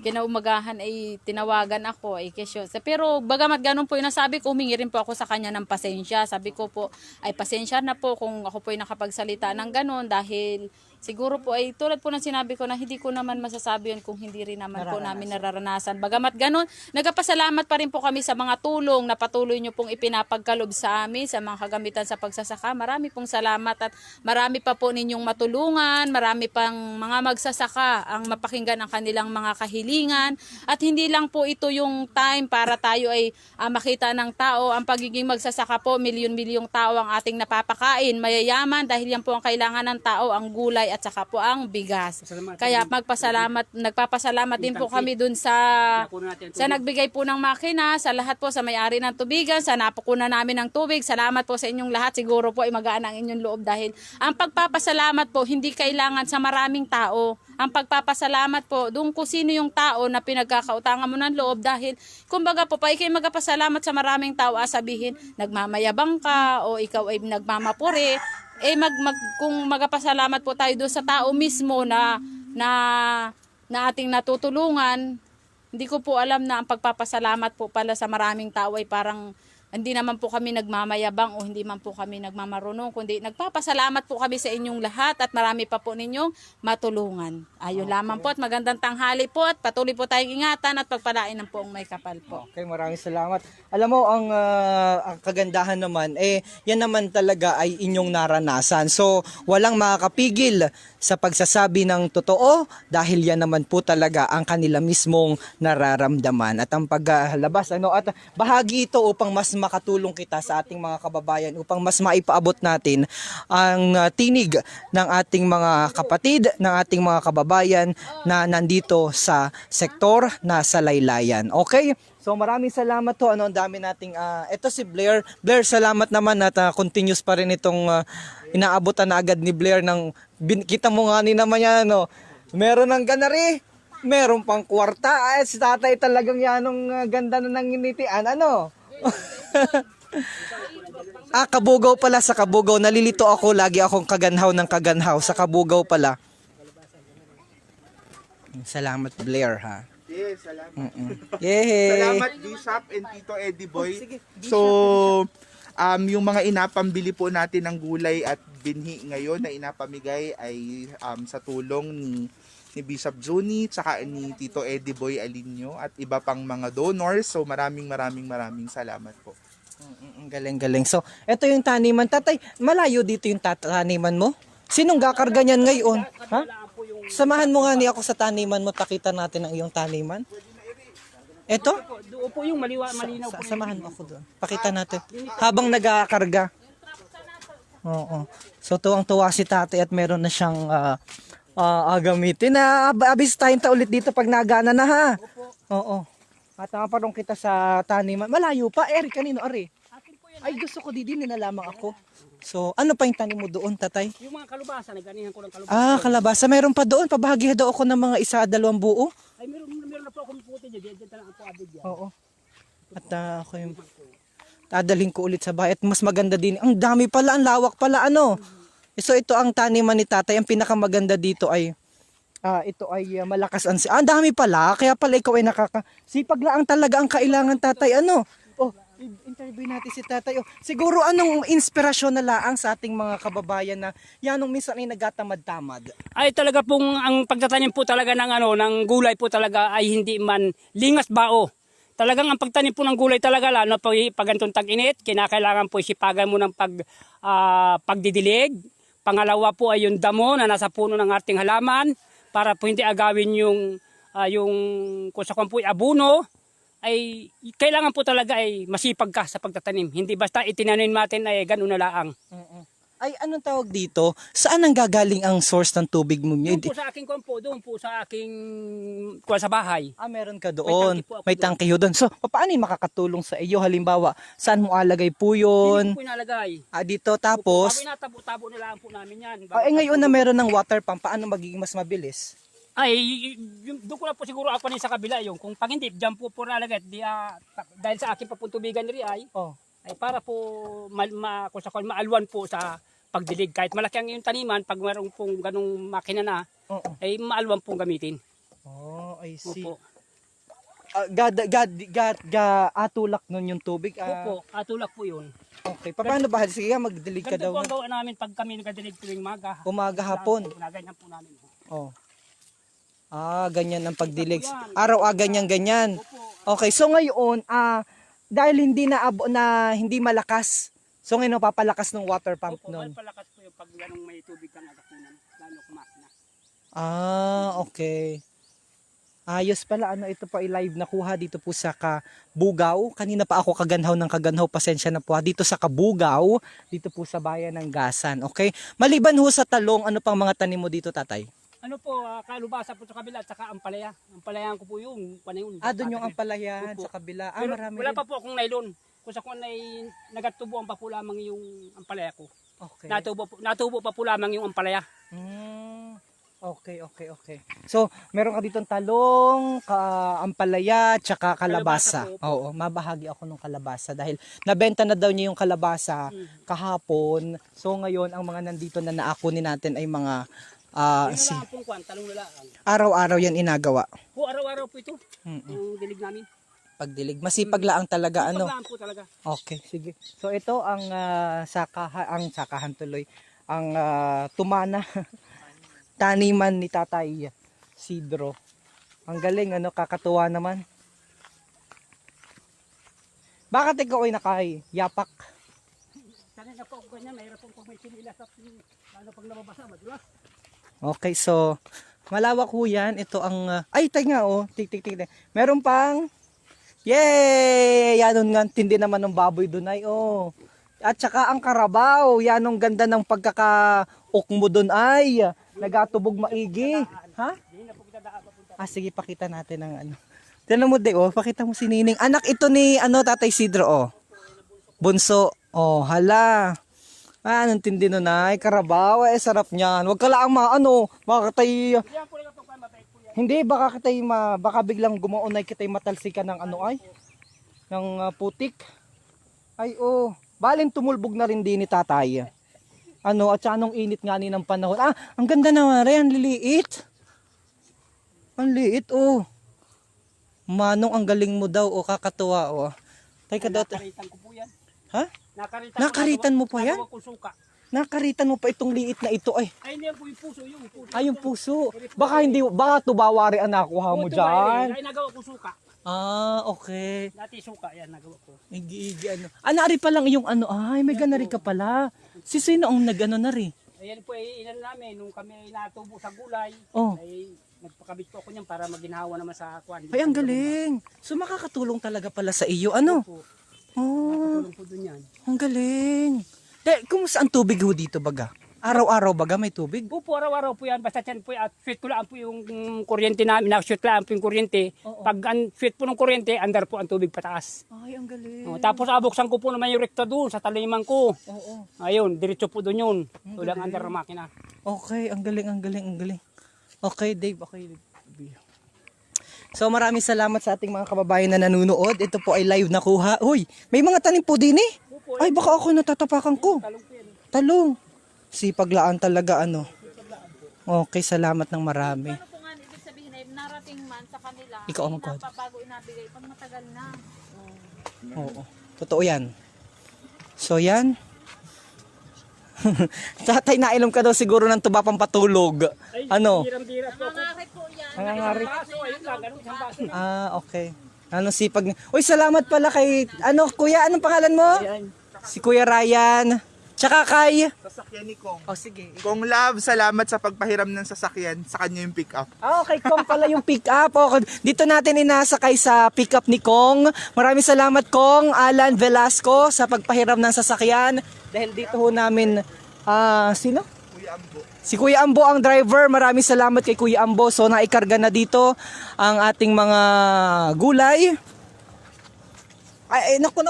C: kinaumagahan ay tinawagan ako kesyo. Pero bagamat ganun po yung nasabi ko, humingi rin po ako sa kanya ng pasensya. Sabi ko po ay pasensya na po kung ako po ay nakapagsalita ng ganun dahil siguro po ay tulad po ng sinabi ko na hindi ko naman masasabi yun kung hindi rin naman po namin nararanasan. Bagamat ganun, nagpasalamat pa rin po kami sa mga tulong na patuloy nyo pong ipinapagkalob sa amin, sa mga kagamitan sa pagsasaka. Marami pong salamat at marami pa po ninyong matulungan, marami pang mga magsasaka ang mapakinggan ang kanilang mga kahilingan. At hindi lang po ito yung time para tayo ay makita ng tao. Ang pagiging magsasaka po, milyon-milyong tao ang ating napapakain, mayayaman dahil yan po ang kailangan ng tao, ang gulay at saka po ang bigas. Kaya nagpapasalamat din po kami dun sa nagbigay po ng makina, sa lahat po sa may-ari ng tubigan, sa napukuna namin ng tubig. Salamat po sa inyong lahat. Siguro po ay magaan ang inyong loob dahil ang pagpapasalamat po hindi kailangan sa maraming tao. Ang pagpapasalamat po doon kung sino yung tao na pinagkakautangan mo ng loob dahil kumbaga po pa ikay magpasalamat sa maraming tao, sabihin nagmamayabang ka o ikaw ay nagmamapuri. Kung magpasalamat po tayo doon sa tao mismo na ating natutulungan, hindi ko po alam na ang pagpapasalamat po pala sa maraming tao ay parang hindi naman po kami nagmamayabang o hindi man po kami nagmamarunong, kundi nagpapasalamat po kami sa inyong lahat at marami pa po ninyong matulungan. Ayun lamang po at magandang tanghali po at patuloy po tayong ingatan at pagpalain ng poong may kapal po.
B: Okay, maraming salamat. Alam mo, ang kagandahan naman, yan naman talaga ay inyong naranasan. So, walang makakapigil sa pagsasabi ng totoo dahil yan naman po talaga ang kanila mismong nararamdaman. At ang paglalabas, at bahagi ito upang mas makatulong kita sa ating mga kababayan, upang mas maipaabot natin ang tinig ng ating mga kapatid, ng ating mga kababayan na nandito sa sektor na sa laylayan. Okay? So maraming salamat to. Ang dami nating ito si Blair. Blair, salamat naman at continuous pa rin itong inaabutan na agad ni Blair ng kita mo nga ni naman yan, Meron ng ganari, meron pang kwarta. Si tatay talagang yanong ganda na nanginitian, Kabugaw pala, sa Kabugaw. Nalilito ako, lagi akong kaganhaw ng kaganhaw. Sa Kabugaw pala. Salamat Blair, ha.
A: Yes, salamat.
B: Yay!
A: Salamat Bishop and Tito Eddie Boy. So, yung mga inapambili po natin ng gulay at binhi ngayon na inapamigay ay sa tulong ni Bishop Juni tsaka ni Tito Eddie Boy Alinio at iba pang mga donors. So, maraming salamat po.
B: Galing. So, ito yung taniman. Tatay, malayo dito yung taniman mo? Sinong gakarga niyan ngayon? Ha? Samahan mo nga ni ako sa taniman mo, takita natin ang iyong taniman. Ito?
D: Doon po yung malinaw po.
B: Samahan mo ako doon. Pakita natin. Habang nagakarga. Oo. So, tuwang-tuwa si tatay at meron na siyang gamitin. Abis-tayin ta ulit dito pag nagana na, ha? Oo. At parang kita sa taniman. Malayo pa. Kanino, Ari?
D: Akin po
E: Ay, gusto ko din na lamang ako. So, ano pa yung tanim mo doon, tatay?
D: Yung mga kalubasa, naganihan ko ng kalubasa.
E: Ah, kalabasa. Mayroon pa doon. Pabahagi daw ako ng mga 1-2 buo.
D: Ay, meron na po akong puti dyan. Diyan talaga po abid yan.
E: Oo. At ako yung dadalhin ko ulit sa bahay. At mas maganda din. Ang dami pala, ang lawak pala, ano. So, ito ang taniman ni tatay. Ang pinakamaganda dito ay ito ay malakas ang ang dami pala, kaya pala ikaw ay sipag lang talaga ang kailangan, tatay. Ano? Oh, interview natin si tatay. Oh, siguro anong inspirasyon na laang sa ating mga kababayan na yan nung minsan ay nagatamad-tamad.
D: Ay talaga pong ang pagtatanim po talaga ng ng gulay po talaga ay hindi man lingas bao. Talagang ang pagtanim po ng gulay talaga lalo pag ganitong tag-init, kinakailangan po isipagan mo ng pagdidilig. Pangalawa po ay yung damo na nasa puno ng ating halaman para po hindi agawin yung kung sa po abuno, ay kailangan po talaga ay masipag ka sa pagtatanim. Hindi basta itinanim natin ay gano'n na laang.
E: Ay, anong tawag dito? Saan ang gagaling ang source ng tubig mo?
D: Doon po sa aking kumpo, doon po sa aking sa bahay.
E: Meron ka doon.
D: May tangke po ako
E: May tangke ho doon. So, paano yung makakatulong sa iyo? Halimbawa, saan mo alagay po yun?
D: Hindi po inalagay.
E: Dito, tapos,
D: Tabo na lang po namin yan.
E: ngayon na meron ng water pump, paano magiging mas mabilis?
D: Ay, doon ko lang po siguro ako sa kabila yung kung pag hindi, dyan po nalagay. Dahil sa aking papuntubigan rin ay para po maalwan po sa pagdilig. Kahit malaki ang iyong taniman, pag mayroong pong ganong makina na, ay maalwan pong gamitin.
E: Oh, I see.
D: Opo.
E: Atulak nun yung tubig.
D: Opo, atulak po yun.
E: Okay, paano ba? Sige, magdilig ka
D: Ganito
E: daw.
D: po ang gawa namin pag kami nagadilig tuwing maga.
E: Umaga, hapon.
D: Ganyan po namin.
E: Oh. Ganyan ang pagdilig. Araw ganyan. Okay, so ngayon, dahil hindi hindi malakas, so ngayon papalakas ng water pump
D: Opo,
E: nun.
D: palakas po yung pag ganong may tubig kang agapunan, lalo kumakina.
E: Okay. Ayos pala, ito pa i-live nakuha dito po sa Kabugaw. Kanina pa ako kaganhaw, pasensya na po dito sa Kabugaw, dito po sa bayan ng Gasan. Okay? Maliban ho sa talong, ano pang mga tanim mo dito, tatay?
D: Ano po, kalubasa po sa kabila at saka ampalaya. Ampalayan ko po yung panahon.
E: Doon yung ampalayan
D: Opo.
E: sa kabila.
D: Pero
E: Marami
D: wala
E: rin.
D: pa po akong nylon. Kung sa kuwan ay nagatubuan pa po lamang yung ampalaya ko.
E: Okay.
D: Natubo pa po lamang yung ampalaya.
E: Okay. So, meron ka ditong talong, ampalaya, tsaka kalabasa.
D: Kalabasa po.
E: Oo, mabahagi ako ng kalabasa dahil nabenta na daw niya yung kalabasa kahapon. So, ngayon, ang mga nandito na naakunin natin ay mga
D: Yung lang pong kuwan, talong lalaan.
E: araw-araw yan inagawa.
D: Po, araw-araw po ito. Yung dilig namin.
E: Pagdilig. Masipag lang talaga,
D: Paglaan po talaga.
E: Okay, sige. So, ito ang sakahan tuloy. Ang tumana. Taniman ni Tatay Sidro. Ang galing, kakatuwa naman. Bakit ikaw ay nakayapak?
D: Sanay na po ako ganyan, mahirap pong pag may sinilas at pag nababasa, madulas.
E: Okay, so malawak ho yan. Ito ang nga tik. Meron pang yay! Yan nga, tindi naman ng baboy doon ay At saka ang karabaw, yan ang ganda ng pagkakaok mo doon ay nagatubog maigi. Ha? Sige, pakita natin ang Tinan mo pakita mo si Nining. Anak ito ni Tatay Sidro Bunso. Hala. Anong tindi nun ay karabaw, sarap niyan. Huwag ka lang makakatay. Hindi, baka biglang gumaon ay kitay matalsikan ng ng putik. Ay, balin tumulbog na rin din ni tatay. At anong init nga ng panahon. Ang ganda naman rin, ang liliit. Ang liit, Manong, ang galing mo daw, kakatuwa,
D: Nakaritan ko po yan.
E: Ha? Nakaritan mo pa yan? Nakaritan mo pa itong liit na ito ay.
D: Ay, hindi yan po yung puso, yung puso.
E: Yung puso. Baka tubawari ang nakuha mo dyan.
D: Ay, nagawa ko suka.
E: Okay.
D: Dati suka, yan, nagawa ko.
E: Nari pa lang yung ay, may ganari ka pala. Si sino ang na rin?
D: Ayan po, namin, nung kami natubo sa gulay, ay nagpakabit po ako niyan para maginhawa naman sa kwan.
E: Ay, ang galing. So, makakatulong talaga pala sa iyo,
D: Opo.
E: Oh,
D: Tulong po dun yan.
E: ang galing. Kumusta ang tubig ho dito, baga? Araw-araw baga may tubig?
D: Opo, araw-araw po yan. Basta yan po, at sweet ko lang po yung kuryente namin. Na-sweet lang po yung kuryente. Pag sweet po ng kuryente, andar po ang tubig pataas.
E: Ay, ang galing.
D: Tapos abuksan ko po naman yung rekta doon sa taliman ko.
E: Oo.
D: Ayun, diretso po doon yun. Walang andar na makina.
E: Okay, ang galing, ang galing, ang galing. Okay, Dave. Okay, Dave. So maraming salamat sa ating mga kababayan na nanonood. Ito po ay live na kuha. Hoy, may mga tanim po din eh. Ay, baka ako natatapakan ko. Talong. Sipaglaan talaga ano. Okay, salamat ng marami.
C: Ano po nga, ibig sabihin ay narating man sa kanila.
E: Ikaw ang magkod.
C: Napabago inabigay pag matagal na.
E: Oo. Totoo yan. So yan. Tatay, nainom ka daw siguro ng tuba pampatulog. Ano?
D: Hirang-hirap po ako.
C: Nangarit po yan.
E: Nangangarit.
D: Baso, ayun lang, ganun isang baso.
E: Okay. Ano sipag ni... Uy, salamat pala kay... Ano, kuya, anong pangalan mo? Si Kuya Ryan. Tsaka kay...
A: Sasakyan ni Kong.
E: Oh, sige.
A: Kong Love, salamat sa pagpahiram ng sasakyan. Sa kanya yung pick up.
E: Okay, Kong pala yung pick up. Okay. Dito natin inasakay sa pick up ni Kong. Maraming salamat, Kong Alan Velasco, sa pagpahiram ng sasakyan. Dahil dito ho namin... sino?
A: Kuya Ambo.
E: Si Kuya Ambo ang driver. Maraming salamat kay Kuya Ambo. So naikarga na dito ang ating mga gulay. Ay, naku.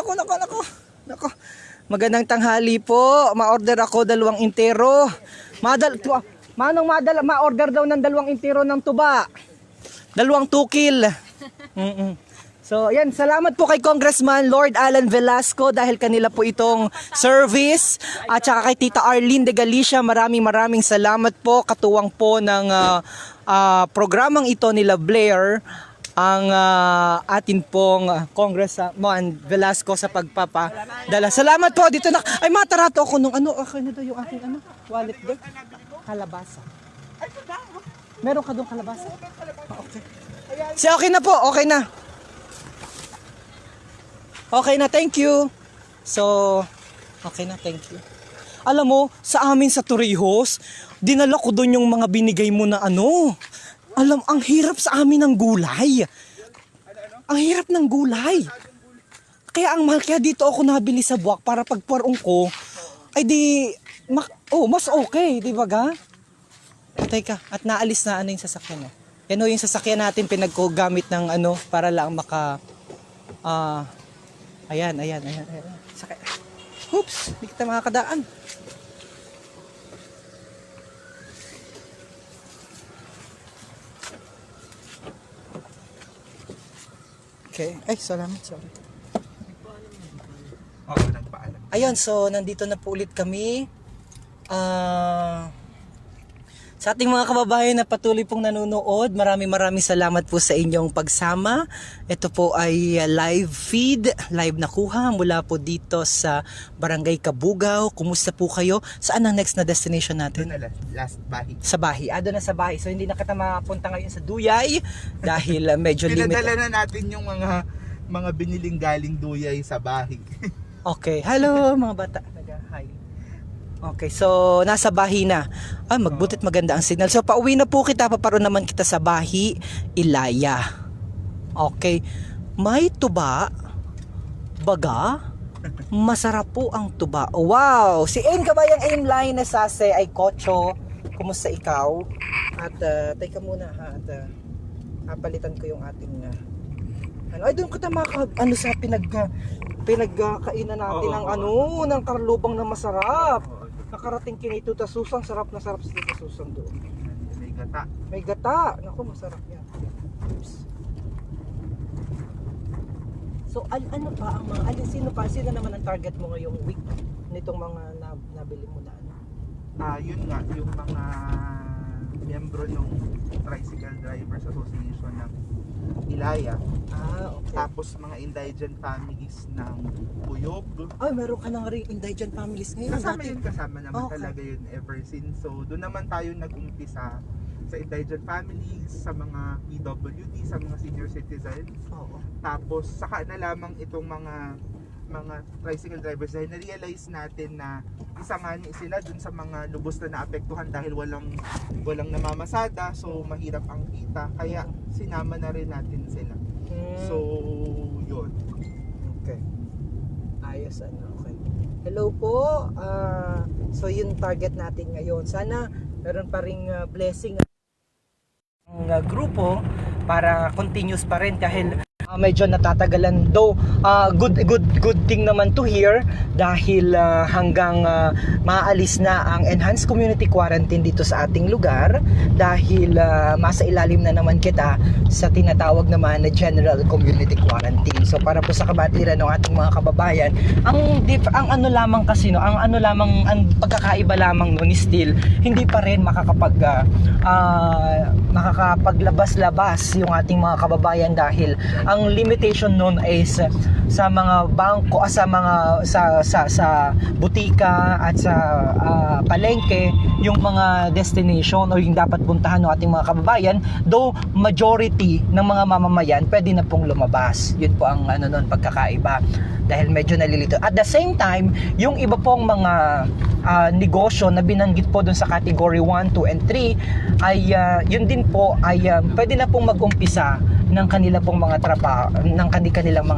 E: Magandang tanghali po. Ma-order ako 2 intero. Ma-order daw ng 2 intero ng tuba. 2 tukil. So, yan, salamat po kay Congressman Lord Alan Velasco dahil kanila po itong service. At saka kay Tita Arlene de Galicia, maraming salamat po. Katuwang po ng programang ito nila Blair, ang atin pong Congressman Velasco sa pagpapadala. Salamat po dito na. Ay, matarato ako nung ano, okay na daw yung aking wallet doon. Kalabasa. Meron ka doon kalabasa? Okay. Okay na po, okay na. Okay na, thank you. So, okay na, thank you. Alam mo, sa amin sa Torrijos, dinala ko doon yung mga binigay mo na ano. Alam, ang hirap sa amin ng gulay. Ang hirap ng gulay. Kaya ang mahal, kaya dito ako nabili sa buwak para pagparong ko, ay di, mas okay, di ba ga? Teka, at naalis na ano yung sasakyan mo. Yan o yung sasakyan natin pinagkogamit ng ano, para lang maka, Ayan. Sakay. Oops, hindi kita makakadaan. Okay. Ay, salamat. Sorry.
A: Oo, nagpaalam.
E: Ayun, so nandito na po ulit kami. Sa ating mga kababayan na patuloy pong nanonood, maraming salamat po sa inyong pagsama. Ito po ay live feed, live na kuha mula po dito sa Barangay Kabugao. Kumusta po kayo? Saan ang next na destination natin?
A: Doon na last bahi.
E: Sa Bahi. Doon na sa Bahi. So hindi na kita mapunta ngayon sa Duyay dahil medyo
A: Pinadala
E: limited.
A: na natin yung mga biniling galing Duyay sa bahi.
E: Okay. Hello mga bata. Hi. Okay, so nasa Bahi na. Magbutit maganda ang signal. So pauwi na po kita, paparoon naman kita sa Bahi, Ilaya. Okay. May tuba, baga, masarap po ang tuba. Wow! Si Aim Kabayang Aim Line na sase ay Kocho. Kumusta ikaw? At teka muna ha. At kapalitan ko yung ating ay doon kita sa pinagkainan natin ng karlubang na masarap. Nakarating kini Tita Susan, sarap na sarap si Tita Susan doon.
A: May gata.
E: May gata. Naku, masarap yan. Oops. So, ano pa ang mga, sino naman ang target mo ngayong week nitong mga nabili mo na ano?
A: Yun nga, yung mga miyembro ng Tricycle Drivers Association ng Ilaya.
E: Okay.
A: Tapos mga indigent families ng Buyog.
E: Ay, meron ka nang ring indigent families ngayon.
A: Kasama naman
E: Okay.
A: talaga yun ever since. So, doon naman tayo nag-umpisa sa indigent families, sa mga PWD, sa mga senior citizens.
E: Oo.
A: Tapos, saka na lamang itong mga tricycle drivers dahil na-realize natin na isa nga sila dun sa mga lubos na naapektuhan dahil walang namamasada, so mahirap ang kita, kaya sinama na rin natin sila. So yun.
E: Okay. Ayos okay. Hello po. So yun target natin ngayon. Sana meron pa ring blessing ang grupo para continuous pa rin dahil medyo natatagalan, though good thing naman to hear dahil hanggang maalis na ang enhanced community quarantine dito sa ating lugar dahil masa ilalim na naman kita sa tinatawag naman na general community quarantine. So para po sa kabatiran ng ating mga kababayan, ang ano lamang kasi no, ang pagkakaiba lamang noon is still hindi pa rin makakapaglabas-labas yung ating mga kababayan dahil ang limitation noon is sa mga bangko, sa butika at sa palengke, yung mga destination o yung dapat puntahan ng ating mga kababayan, though majority ng mga mamamayan pwede na pong lumabas. Yun po ang noon pagkakaiba dahil medyo nalilito. At the same time, yung iba pong mga negosyo na binanggit po dun sa category 1, 2, and 3 ay yun din po ay pwede na pong mag-umpisa ng kanilang mga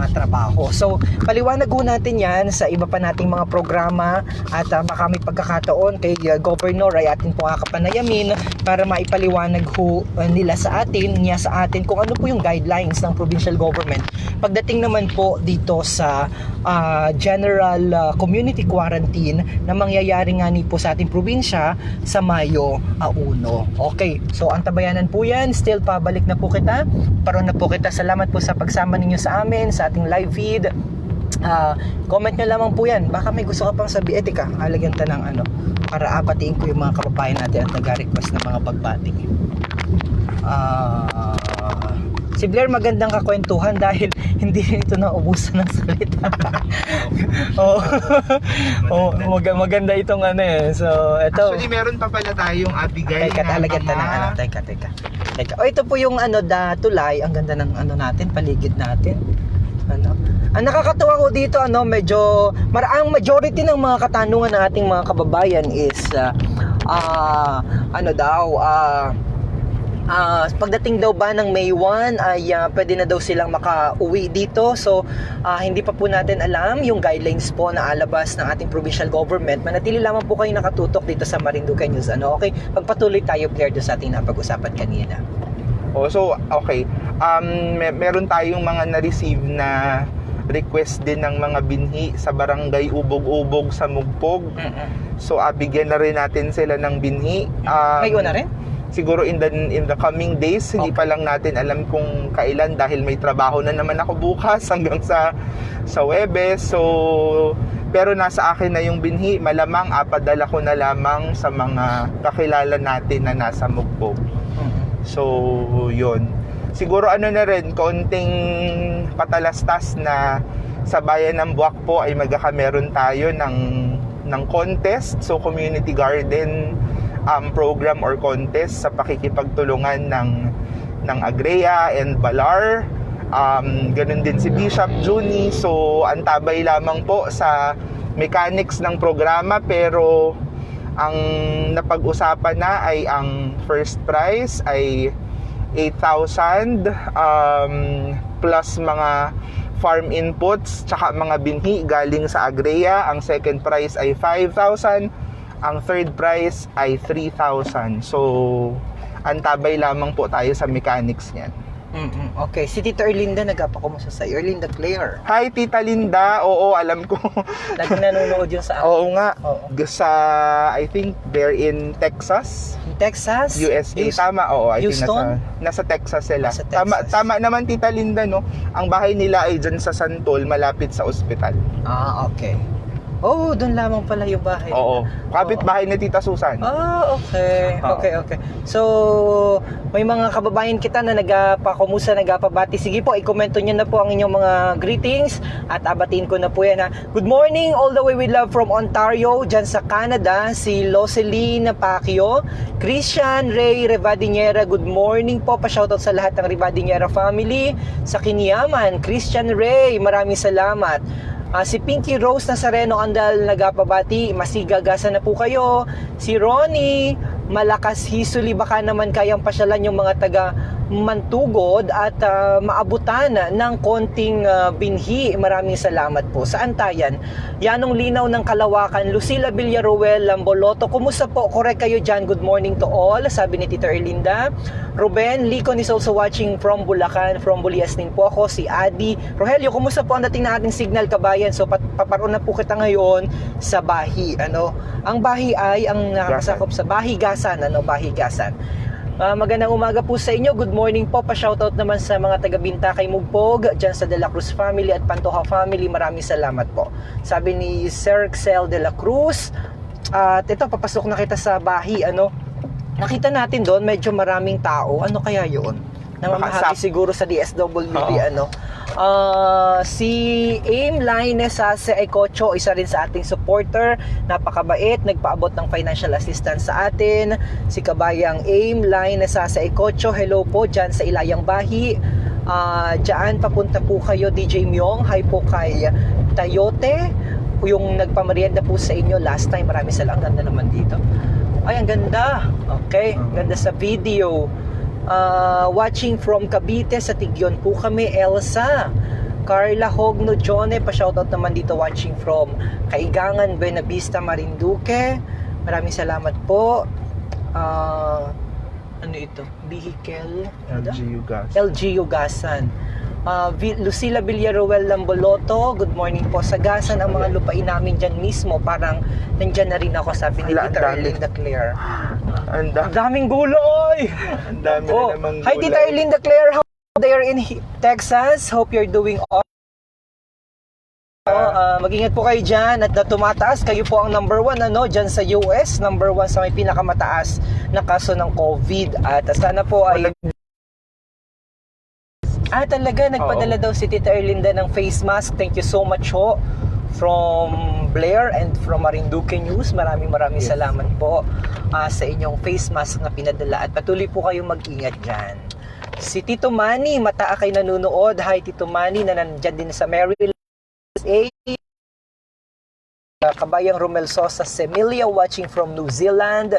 E: trabaho. So, paliwanag ho natin yan sa iba pa nating mga programa at baka may pagkakataon kay Governor ay atin po kakapanayamin para maipaliwanag ho niya sa atin kung ano po yung guidelines ng provincial government pagdating naman po dito sa general community quarantine na mangyayari nga ni po sa ating probinsya sa Mayo 1. Okay, so antabayanan po yan. Still pabalik na po kita. Paron na po kita. Salamat po sa pagsama ninyo sa amin sa ating live feed. Comment nyo lamang po yan. Baka may gusto ka pang sabi, etika, alagyan ta ng para apatiin ko yung mga kababayan natin at nag-request ng mga pagbati. Si Blair magandang kakwentuhan dahil hindi ito naubusan ng salita. Maganda itong So, ito.
A: Actually, meron pa pala tayong abigay
E: Talagyan ta ng Teka. Ito po yung tulay. Ang ganda ng natin, paligid natin. Ang nakakatuwa ko dito, medyo ang majority ng mga katanungan ng ating mga kababayan is pagdating daw ba ng May 1 ay pwede na daw silang makauwi dito. So hindi pa po natin alam yung guidelines po na alabas ng ating provincial government. Manatili lamang po kayo nakatutok dito sa Marinduque News. Okay, pagpatuloy tayo, Blair, doon sa ating napag-usapan kanina.
A: So okay, meron tayong mga na-receive na request din ng mga binhi sa barangay Ubog-Ubog sa Mugpog. So bigyan na rin natin sila ng binhi.
E: Ngayon na rin?
A: Siguro in the coming days. Hindi pa lang natin alam kung kailan dahil may trabaho na naman ako bukas hanggang sa Webes. So pero nasa akin na yung binhi. Malamang padala ko na lamang sa mga kakilala natin na nasa Mugpog. So yun. Siguro na rin konting patalastas na sa bayan ng Buwak po ay magkakameron tayo ng contest. So community garden program or contest sa pakikipagtulungan ng Agrea and Balar. Ganun din si Bishop Juni. So antabay lamang po sa mechanics ng programa, pero ang napag-usapan na ay ang first prize ay 8,000 plus mga farm inputs tsaka mga binhi galing sa Agrea. Ang second prize ay 5,000. Ang third prize ay 3,000. So, antabay lamang po tayo sa mechanics niyan.
E: Okay, si Tita Erlinda nagpapakumusta sa Erlinda Claire.
A: Hi, Tita Linda. Oo, alam ko.
E: Lagi nanonood yun sa akin.
A: Oo nga.
E: Oo.
A: Sa, I think, they're in Texas.
E: Texas?
A: USA. Tama, oo. I think
E: Houston?
A: nasa Texas sila.
E: Nasa Texas.
A: Tama naman, Tita Linda, no? Ang bahay nila ay dyan sa Santol, malapit sa ospital.
E: Okay. Oh, doon lamang pala yung bahay.
A: Oo. Kapit bahay ni Tita Susan.
E: Okay. Okay. So, may mga kababayan kita na nagpakumusta, nagpabati. Sige po, i-komento nyo na po ang inyong mga greetings at abatiin ko na po yan. Good morning all the way with love from Ontario, dyan sa Canada. Si Loceline Pacquiao, Christian Ray Revadiniera, good morning po. Pa-shoutout sa lahat ng Revadiniera family. Sa Kinyaman, Christian Ray, maraming salamat. Si Pinky Rose Nazareno Andal nagpabati, masigagasa na po kayo. Si Ronnie Malakas Hisuli, baka naman kayang pasyalan yung mga taga
B: mantugod at maabutan ng konting binhi. Maraming salamat po. Sa Antayan, Yanong Linaw ng Kalawakan, Lucila Villaruel Lamboloto, kumusta po? Correct kayo dyan. Good morning to all, sabi ni Tita Erlinda. Ruben Licon is also watching from Bulacan, from Bulias din po ako. Si Adi Rogelio, kumusta po ang dating na ating signal, kabayan? So paparoon na po kita ngayon sa Bahi. Ang Bahi ay ang nakakasakop sa Bahigasan. Bahigasan. Magandang umaga po sa inyo. Good morning po. Pa-shoutout naman sa mga taga-Binta kay Mugpog, dyan sa De La Cruz family at Pantoja family. Maraming salamat po. Sabi ni Sir Excel De La Cruz. At ito, papasok na kita sa Bahi. Nakita natin doon, medyo maraming tao. Ano kaya yun? Namamahagi siguro sa DSWD. Si Aim Lainez sa Ecocho, isa rin sa ating supporter, napakabait, nagpaabot ng financial assistance sa atin. Si kabayang Aim Lainez sa Ecocho, hello po dyan sa Ilayang Bahi. Dyan papunta po kayo, DJ Myong, hi po kay Tayote, yung nagpamerienda po sa inyo last time. Maraming salamat. Ang ganda naman dito. Ay, ang ganda. Okay, ganda sa video. Watching from Cavite, sa Tigyon po kami. Elsa Carla Hogno Jone, pa-shoutout naman dito, watching from Kaigangan, Buena Vista, Marinduque. Maraming salamat po. Ano ito? Vehicle LG Ugasan. Lucila Villaruel Lamboloto, good morning po. Sa Gasan ang mga lupain namin dyan mismo. Parang nandyan na rin ako, sabi ni Tita Erlinda Claire. Ang daming gulay!
A: Ang dami na namang gulay.
B: Hi Tita Erlinda Claire, how there in Texas? Hope you're doing all. Mag-ingat po kayo dyan at tumataas. Kayo po ang number 1 dyan sa US, number 1 sa may pinakamataas na kaso ng COVID. At sana po ay talaga nagpadala daw si Tita Erlinda ng face mask. Thank you so much ho from Blair and from Marinduque News. Maraming salamat po sa inyong face mask na pinadala, at patuloy po kayong mag-ingat dyan. Si Tito Manny Mataa kay nanonood. Hi Tito Manny, na nandyan din sa Maryland. Kabayang Romel Sosa Semilia watching from New Zealand.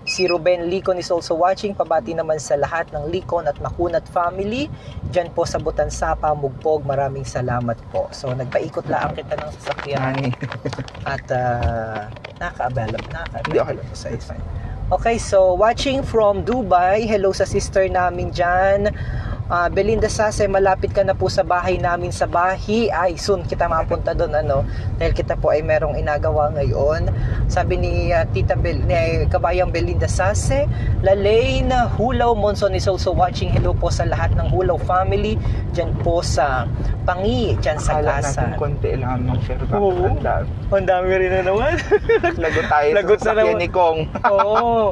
B: Si Ruben Licon is also watching. Pabati naman sa lahat ng Licon at Makunat family dyan po sa Butansapa, Mugpog. Maraming salamat po. So nagpaikot lang kita ng sasakyan at nakaka-develop po sa isa. Okay, so watching from Dubai, hello sa sister namin dyan. Belinda Sase, malapit ka na po sa bahay namin sa Bahi. Ay, soon kita mapunta doon, dahil kita po ay merong inagawa ngayon. Sabi ni Tita kabayang Belinda Sase. Lalaine Hulaw Monson is also watching. Hello po sa lahat ng Hulaw family dyan po sa Pangi, dyan sa Gasan.
A: Natin konti lamang, pero
B: ang dami rin na naman.
A: Lagot tayo sa sasakyan ni Kong.
B: Oo,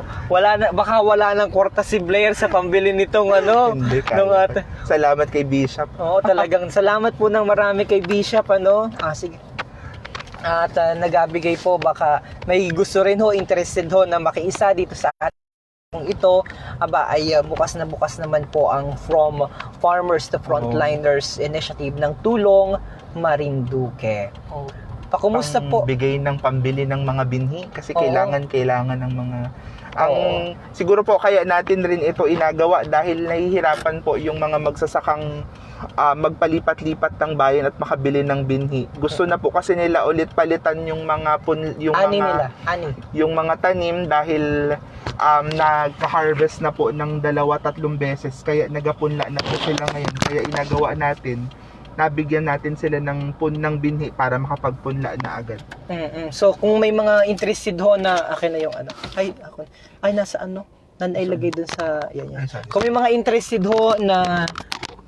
B: baka wala nang kwarta si Blair sa pambili nitong
A: Hindi, salamat kay Bishop.
B: Oo, talagang salamat po ng marami kay Bishop, sige. At nagabigay po, baka may gusto rin interested na makiisa dito sa ating ito. Ay bukas naman po ang From Farmers to Frontliners initiative ng Tulong Marinduque. Pakumusta po?
A: Bigay ng pambili ng mga binhi kasi kailangan ng mga siguro po kaya natin rin ito inagawa dahil nahihirapan po yung mga magsasakang magpalipat-lipat ng bayan at makabili ng binhi. Gusto na po kasi nila ulit palitan yung mga yung mga tanim dahil nagka-harvest na po ng 2-3 beses, kaya nagapunla na po sila ngayon. Kaya inagawa natin, nabigyan natin sila ng binhi para makapagpunla na agad.
B: So kung may mga interested na akin na yung nasa nailagay dun sa yan. Kung may mga interested na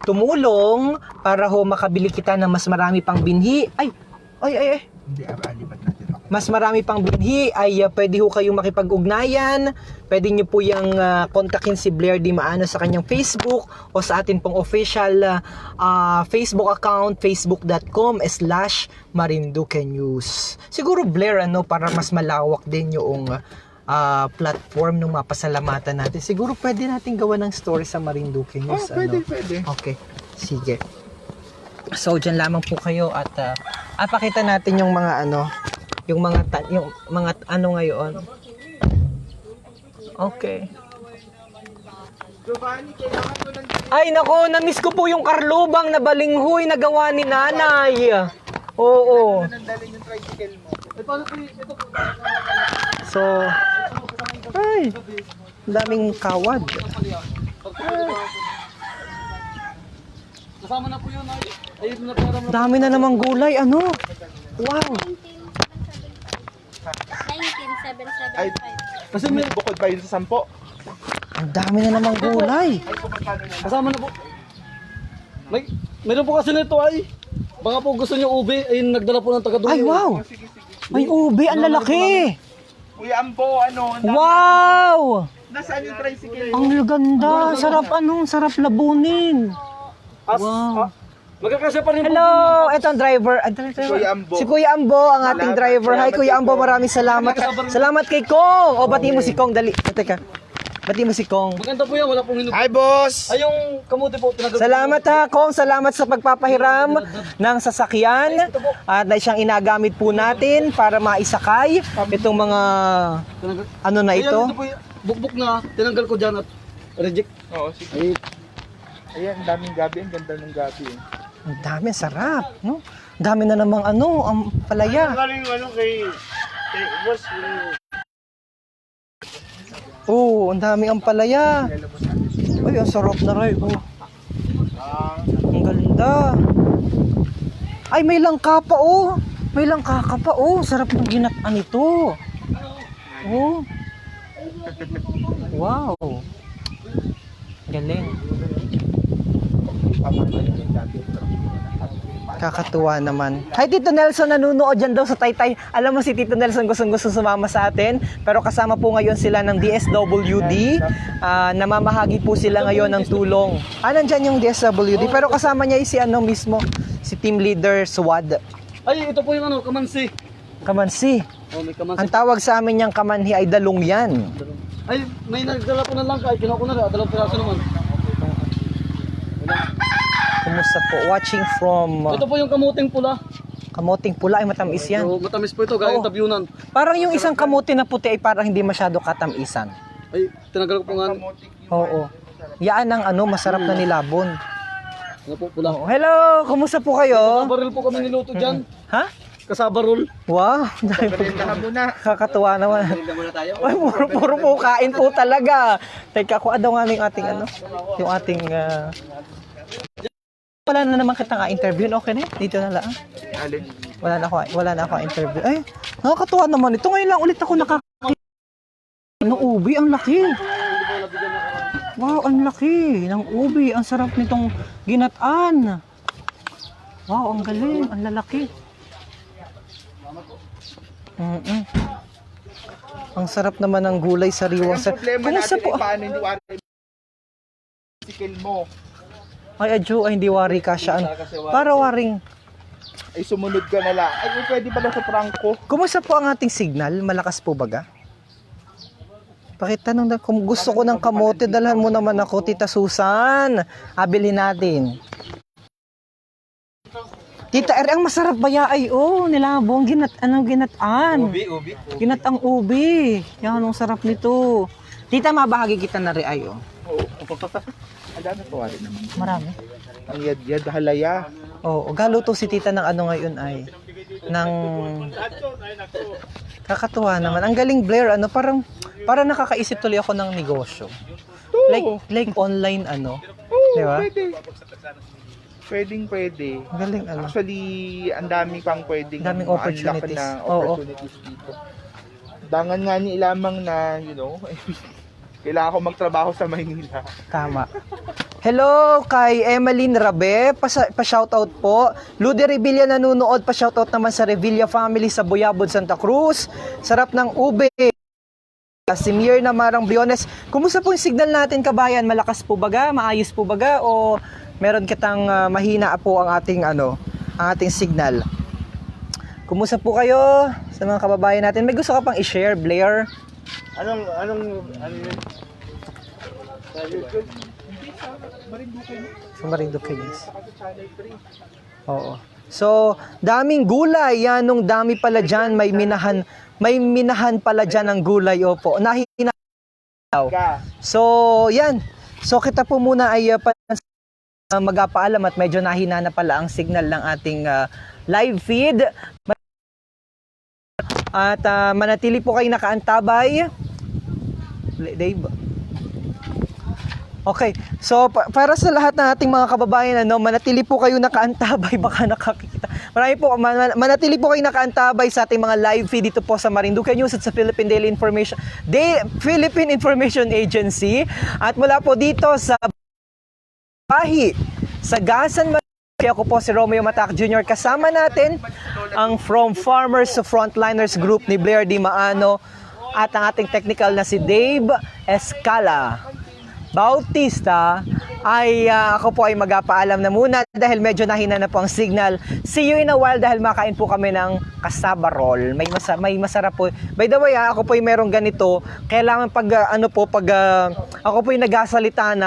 B: tumulong para makabili kita ng mas marami pang binhi,
A: Hindi, alipat natin.
B: mas marami pang binhi, ay pwede kayong makipag-ugnayan. Pwede nyo po yung kontakin si Blair Di Maano sa kanyang Facebook o sa atin pong official Facebook account, facebook.com/Marinduque News. Siguro Blair, para mas malawak din yung platform ng mapasalamatan natin. Siguro pwede natin gawa ng story sa Marinduque News.
A: Pwede.
B: Okay, sige. So, dyan lamang po kayo at pakita natin yung mga yung mga ngayon. Okay.
A: Giovanni, kailangan ko ng
B: Ay nako, na-miss ko po yung karlubang na balinghoy na gawa ni nanay. Oo.
A: Nandalin yung tricycle mo.
E: So, ay, ang daming kawad.
F: Kasama na po yun. Ayun na para
E: Dami na namang gulay, ano? Wow.
G: 19775.
A: Ay, kasi may bukod pa yun sa 10.
E: Ang dami na namang gulay.
F: kasama na po. Meron po kasi nito ay. Baka po gusto niyo ube, ayun nagdala po ng taga doon.
E: Ay, wow. May ube, ang lalaki.
A: Kuya Ambo, ano?
E: Wow.
A: Nasaan yung tricycle?
E: Ang ganda. Sarap sarap labunin.
F: Wow. Magkakasya pa rin po.
E: Hello, ito ang driver.
A: Kuya Ambo.
E: Si Kuya Ambo, ang ating
A: Salamat.
E: driver. Hi,
A: Salamat
E: Kuya
A: kay
E: Ambo,
A: Kong.
E: maraming salamat. Salamat kay Kong. O, bati mo si Kong, dali. Teka, bati mo si Kong.
F: Maganda po yan, wala pong hinug.
A: Hi, boss!
F: Ay, yung kamuti po, tinagal.
E: Salamat ha, Kong. Salamat sa pagpapahiram ng sasakyan at na siyang inagamit po natin para maisakay itong mga ano na ito.
F: Ayan, ito po, bukbuk na, tinanggal ko dyan at reject.
A: Oo, sige.
F: Ay,
A: Ayan, ang daming gabi. Ang ganda ng gabi.
E: Ang dami, sarap, no? Ang dami na namang ang palaya. Oo, ang dami ang palaya. Ay, ang sarap na rin. Oh. Ang ganda. Ay, may langka pa, oh. May langka ka pa, oh. Sarap ng ginataan ito. Oh. Wow. Galing. Kakatuwa naman. Hi, Tito Nelson, nanunood dyan daw sa Taytay. Alam mo si Tito Nelson gusto sumama sa atin. Pero kasama po ngayon sila ng DSWD. Namamahagi po sila ngayon ng tulong. Nandyan yung DSWD. Pero kasama niya si mismo, si Team Leader Swad.
F: ay, ito po yung ano, kamansi.
E: Kamansi.
F: Oh, may kamansi.
E: Ang tawag sa amin niyang kamanhi ay dalungyan.
F: Ay, may nagdala po ng langka, ay kinuha ko na rin, dalawang piraso naman.
E: Kumusta po? Watching from
F: Ito po yung kamuting pula.
E: kamuting pula ay matamis yan.
F: So, matamis po ito, galing
E: Oo.
F: tabyunan.
E: Parang yung isang kamuti na puti ay parang hindi masyado katamisan.
F: Ay, tinagal ko po nga.
E: Oo. Yan ang masarap na nilabon.
F: Ano po, pula.
E: Oh, hello, kumusta po kayo?
F: Kasabaril po kami niluto dyan.
E: Ha?
F: Kasabarol.
E: Wow, dahil po.
A: Berindahan mo na.
E: Kakatuwa naman. Ay, puro po kain po talaga. Teka, kung ano nga yung ating yung ating wala na naman kitang interview. Okay na, dito na lang.
A: Alin?
E: Wala na ako interview. Ay, nakakatuwa naman ito. Ngayon lang ulit ako ng ubi, ang laki. Wow, ang laki ng ubi. Ang sarap nitong ginataan. Wow, ang galing, ang lalaki. Ang sarap naman ng gulay sariwang
A: Ang problema
E: Kumusta
A: natin
E: po?
A: ay paano hindi wari tricycle mo.
E: Ay, adyo, ay hindi wari ka siya. Para waring.
A: Ay sumunod ka na lang. Ay pwede pala sa prangko.
E: Kumusta po ang ating signal? Malakas po baga? Pakitanong na, kung gusto ko ng kamote, dalhan mo naman ako, Tita Susan. Abilin natin. Tita ang masarap ba ya? Ay, nilabong, ginataan.
F: Ubi.
E: Ginatang ubi. Yan, ang sarap nito. Tita, mabahagi kita na rin,
A: Oo. Ang dami po wari naman.
E: Marami.
A: Ang yad halaya.
E: Oo, galuto si Tita ng ngayon ay ng kakatuwa naman. Ang galing Blair, parang nakakaisip tuloy ako ng negosyo. Like online
A: Oo,
E: di ba?
A: Pwede.
E: Ang galing
A: Actually, ang dami pang pwedeng
E: Daming
A: ma-unlock
E: opportunities.
A: na
E: Oo.
A: opportunities dito. Dangan nga ni lamang na, kailangan ko magtrabaho sa Maynila.
E: Tama. Hello kay Emeline Rabe, pa-shoutout po. Lude Revilla nanonood, pa-shoutout naman sa Revilla family sa Buyabod, Santa Cruz. Sarap ng ube. Si Mirna Marang Briones, kumusta po yung signal natin kabayan? Malakas po baga? Maayos po baga? O meron kitang mahina po ang ating ating signal? Kumusta po kayo sa mga kababayan natin? May gusto ka pang i-share, Blair?
A: Ano yun?
E: Sa Marinduque News. Oo. So, daming gulay. Yan, nung dami pala dyan, may minahan pala dyan ng gulay. Opo. Nahina. So, yan. So, kita po muna ay magpaalam at medyo nahina na pala ang signal ng ating live feed. At manatili po kayo nakaantabay. Dave. Okay, so para sa lahat ng ating mga kababayan, manatili po kayo nakaantabay, baka nakakita. Manatili po kayo nakaantabay sa ating mga live feed dito po sa Marinduque News at sa Philippine Information Agency. At mula po dito sa Bahi, sa Gasan, Marinduque, ako po si Romeo Matac Jr. Kasama natin ang From Farmers to Frontliners Group ni Blair Di Maano at ang ating technical na si Dave Escala Bautista. Ay ako po ay magpaalam na muna dahil medyo nahina na po ang signal. See you in a while dahil makain po kami ng cassava roll. May masarap po. By the way, ako po ay merong ganito. Kailangan pag ako po ay nagasalita na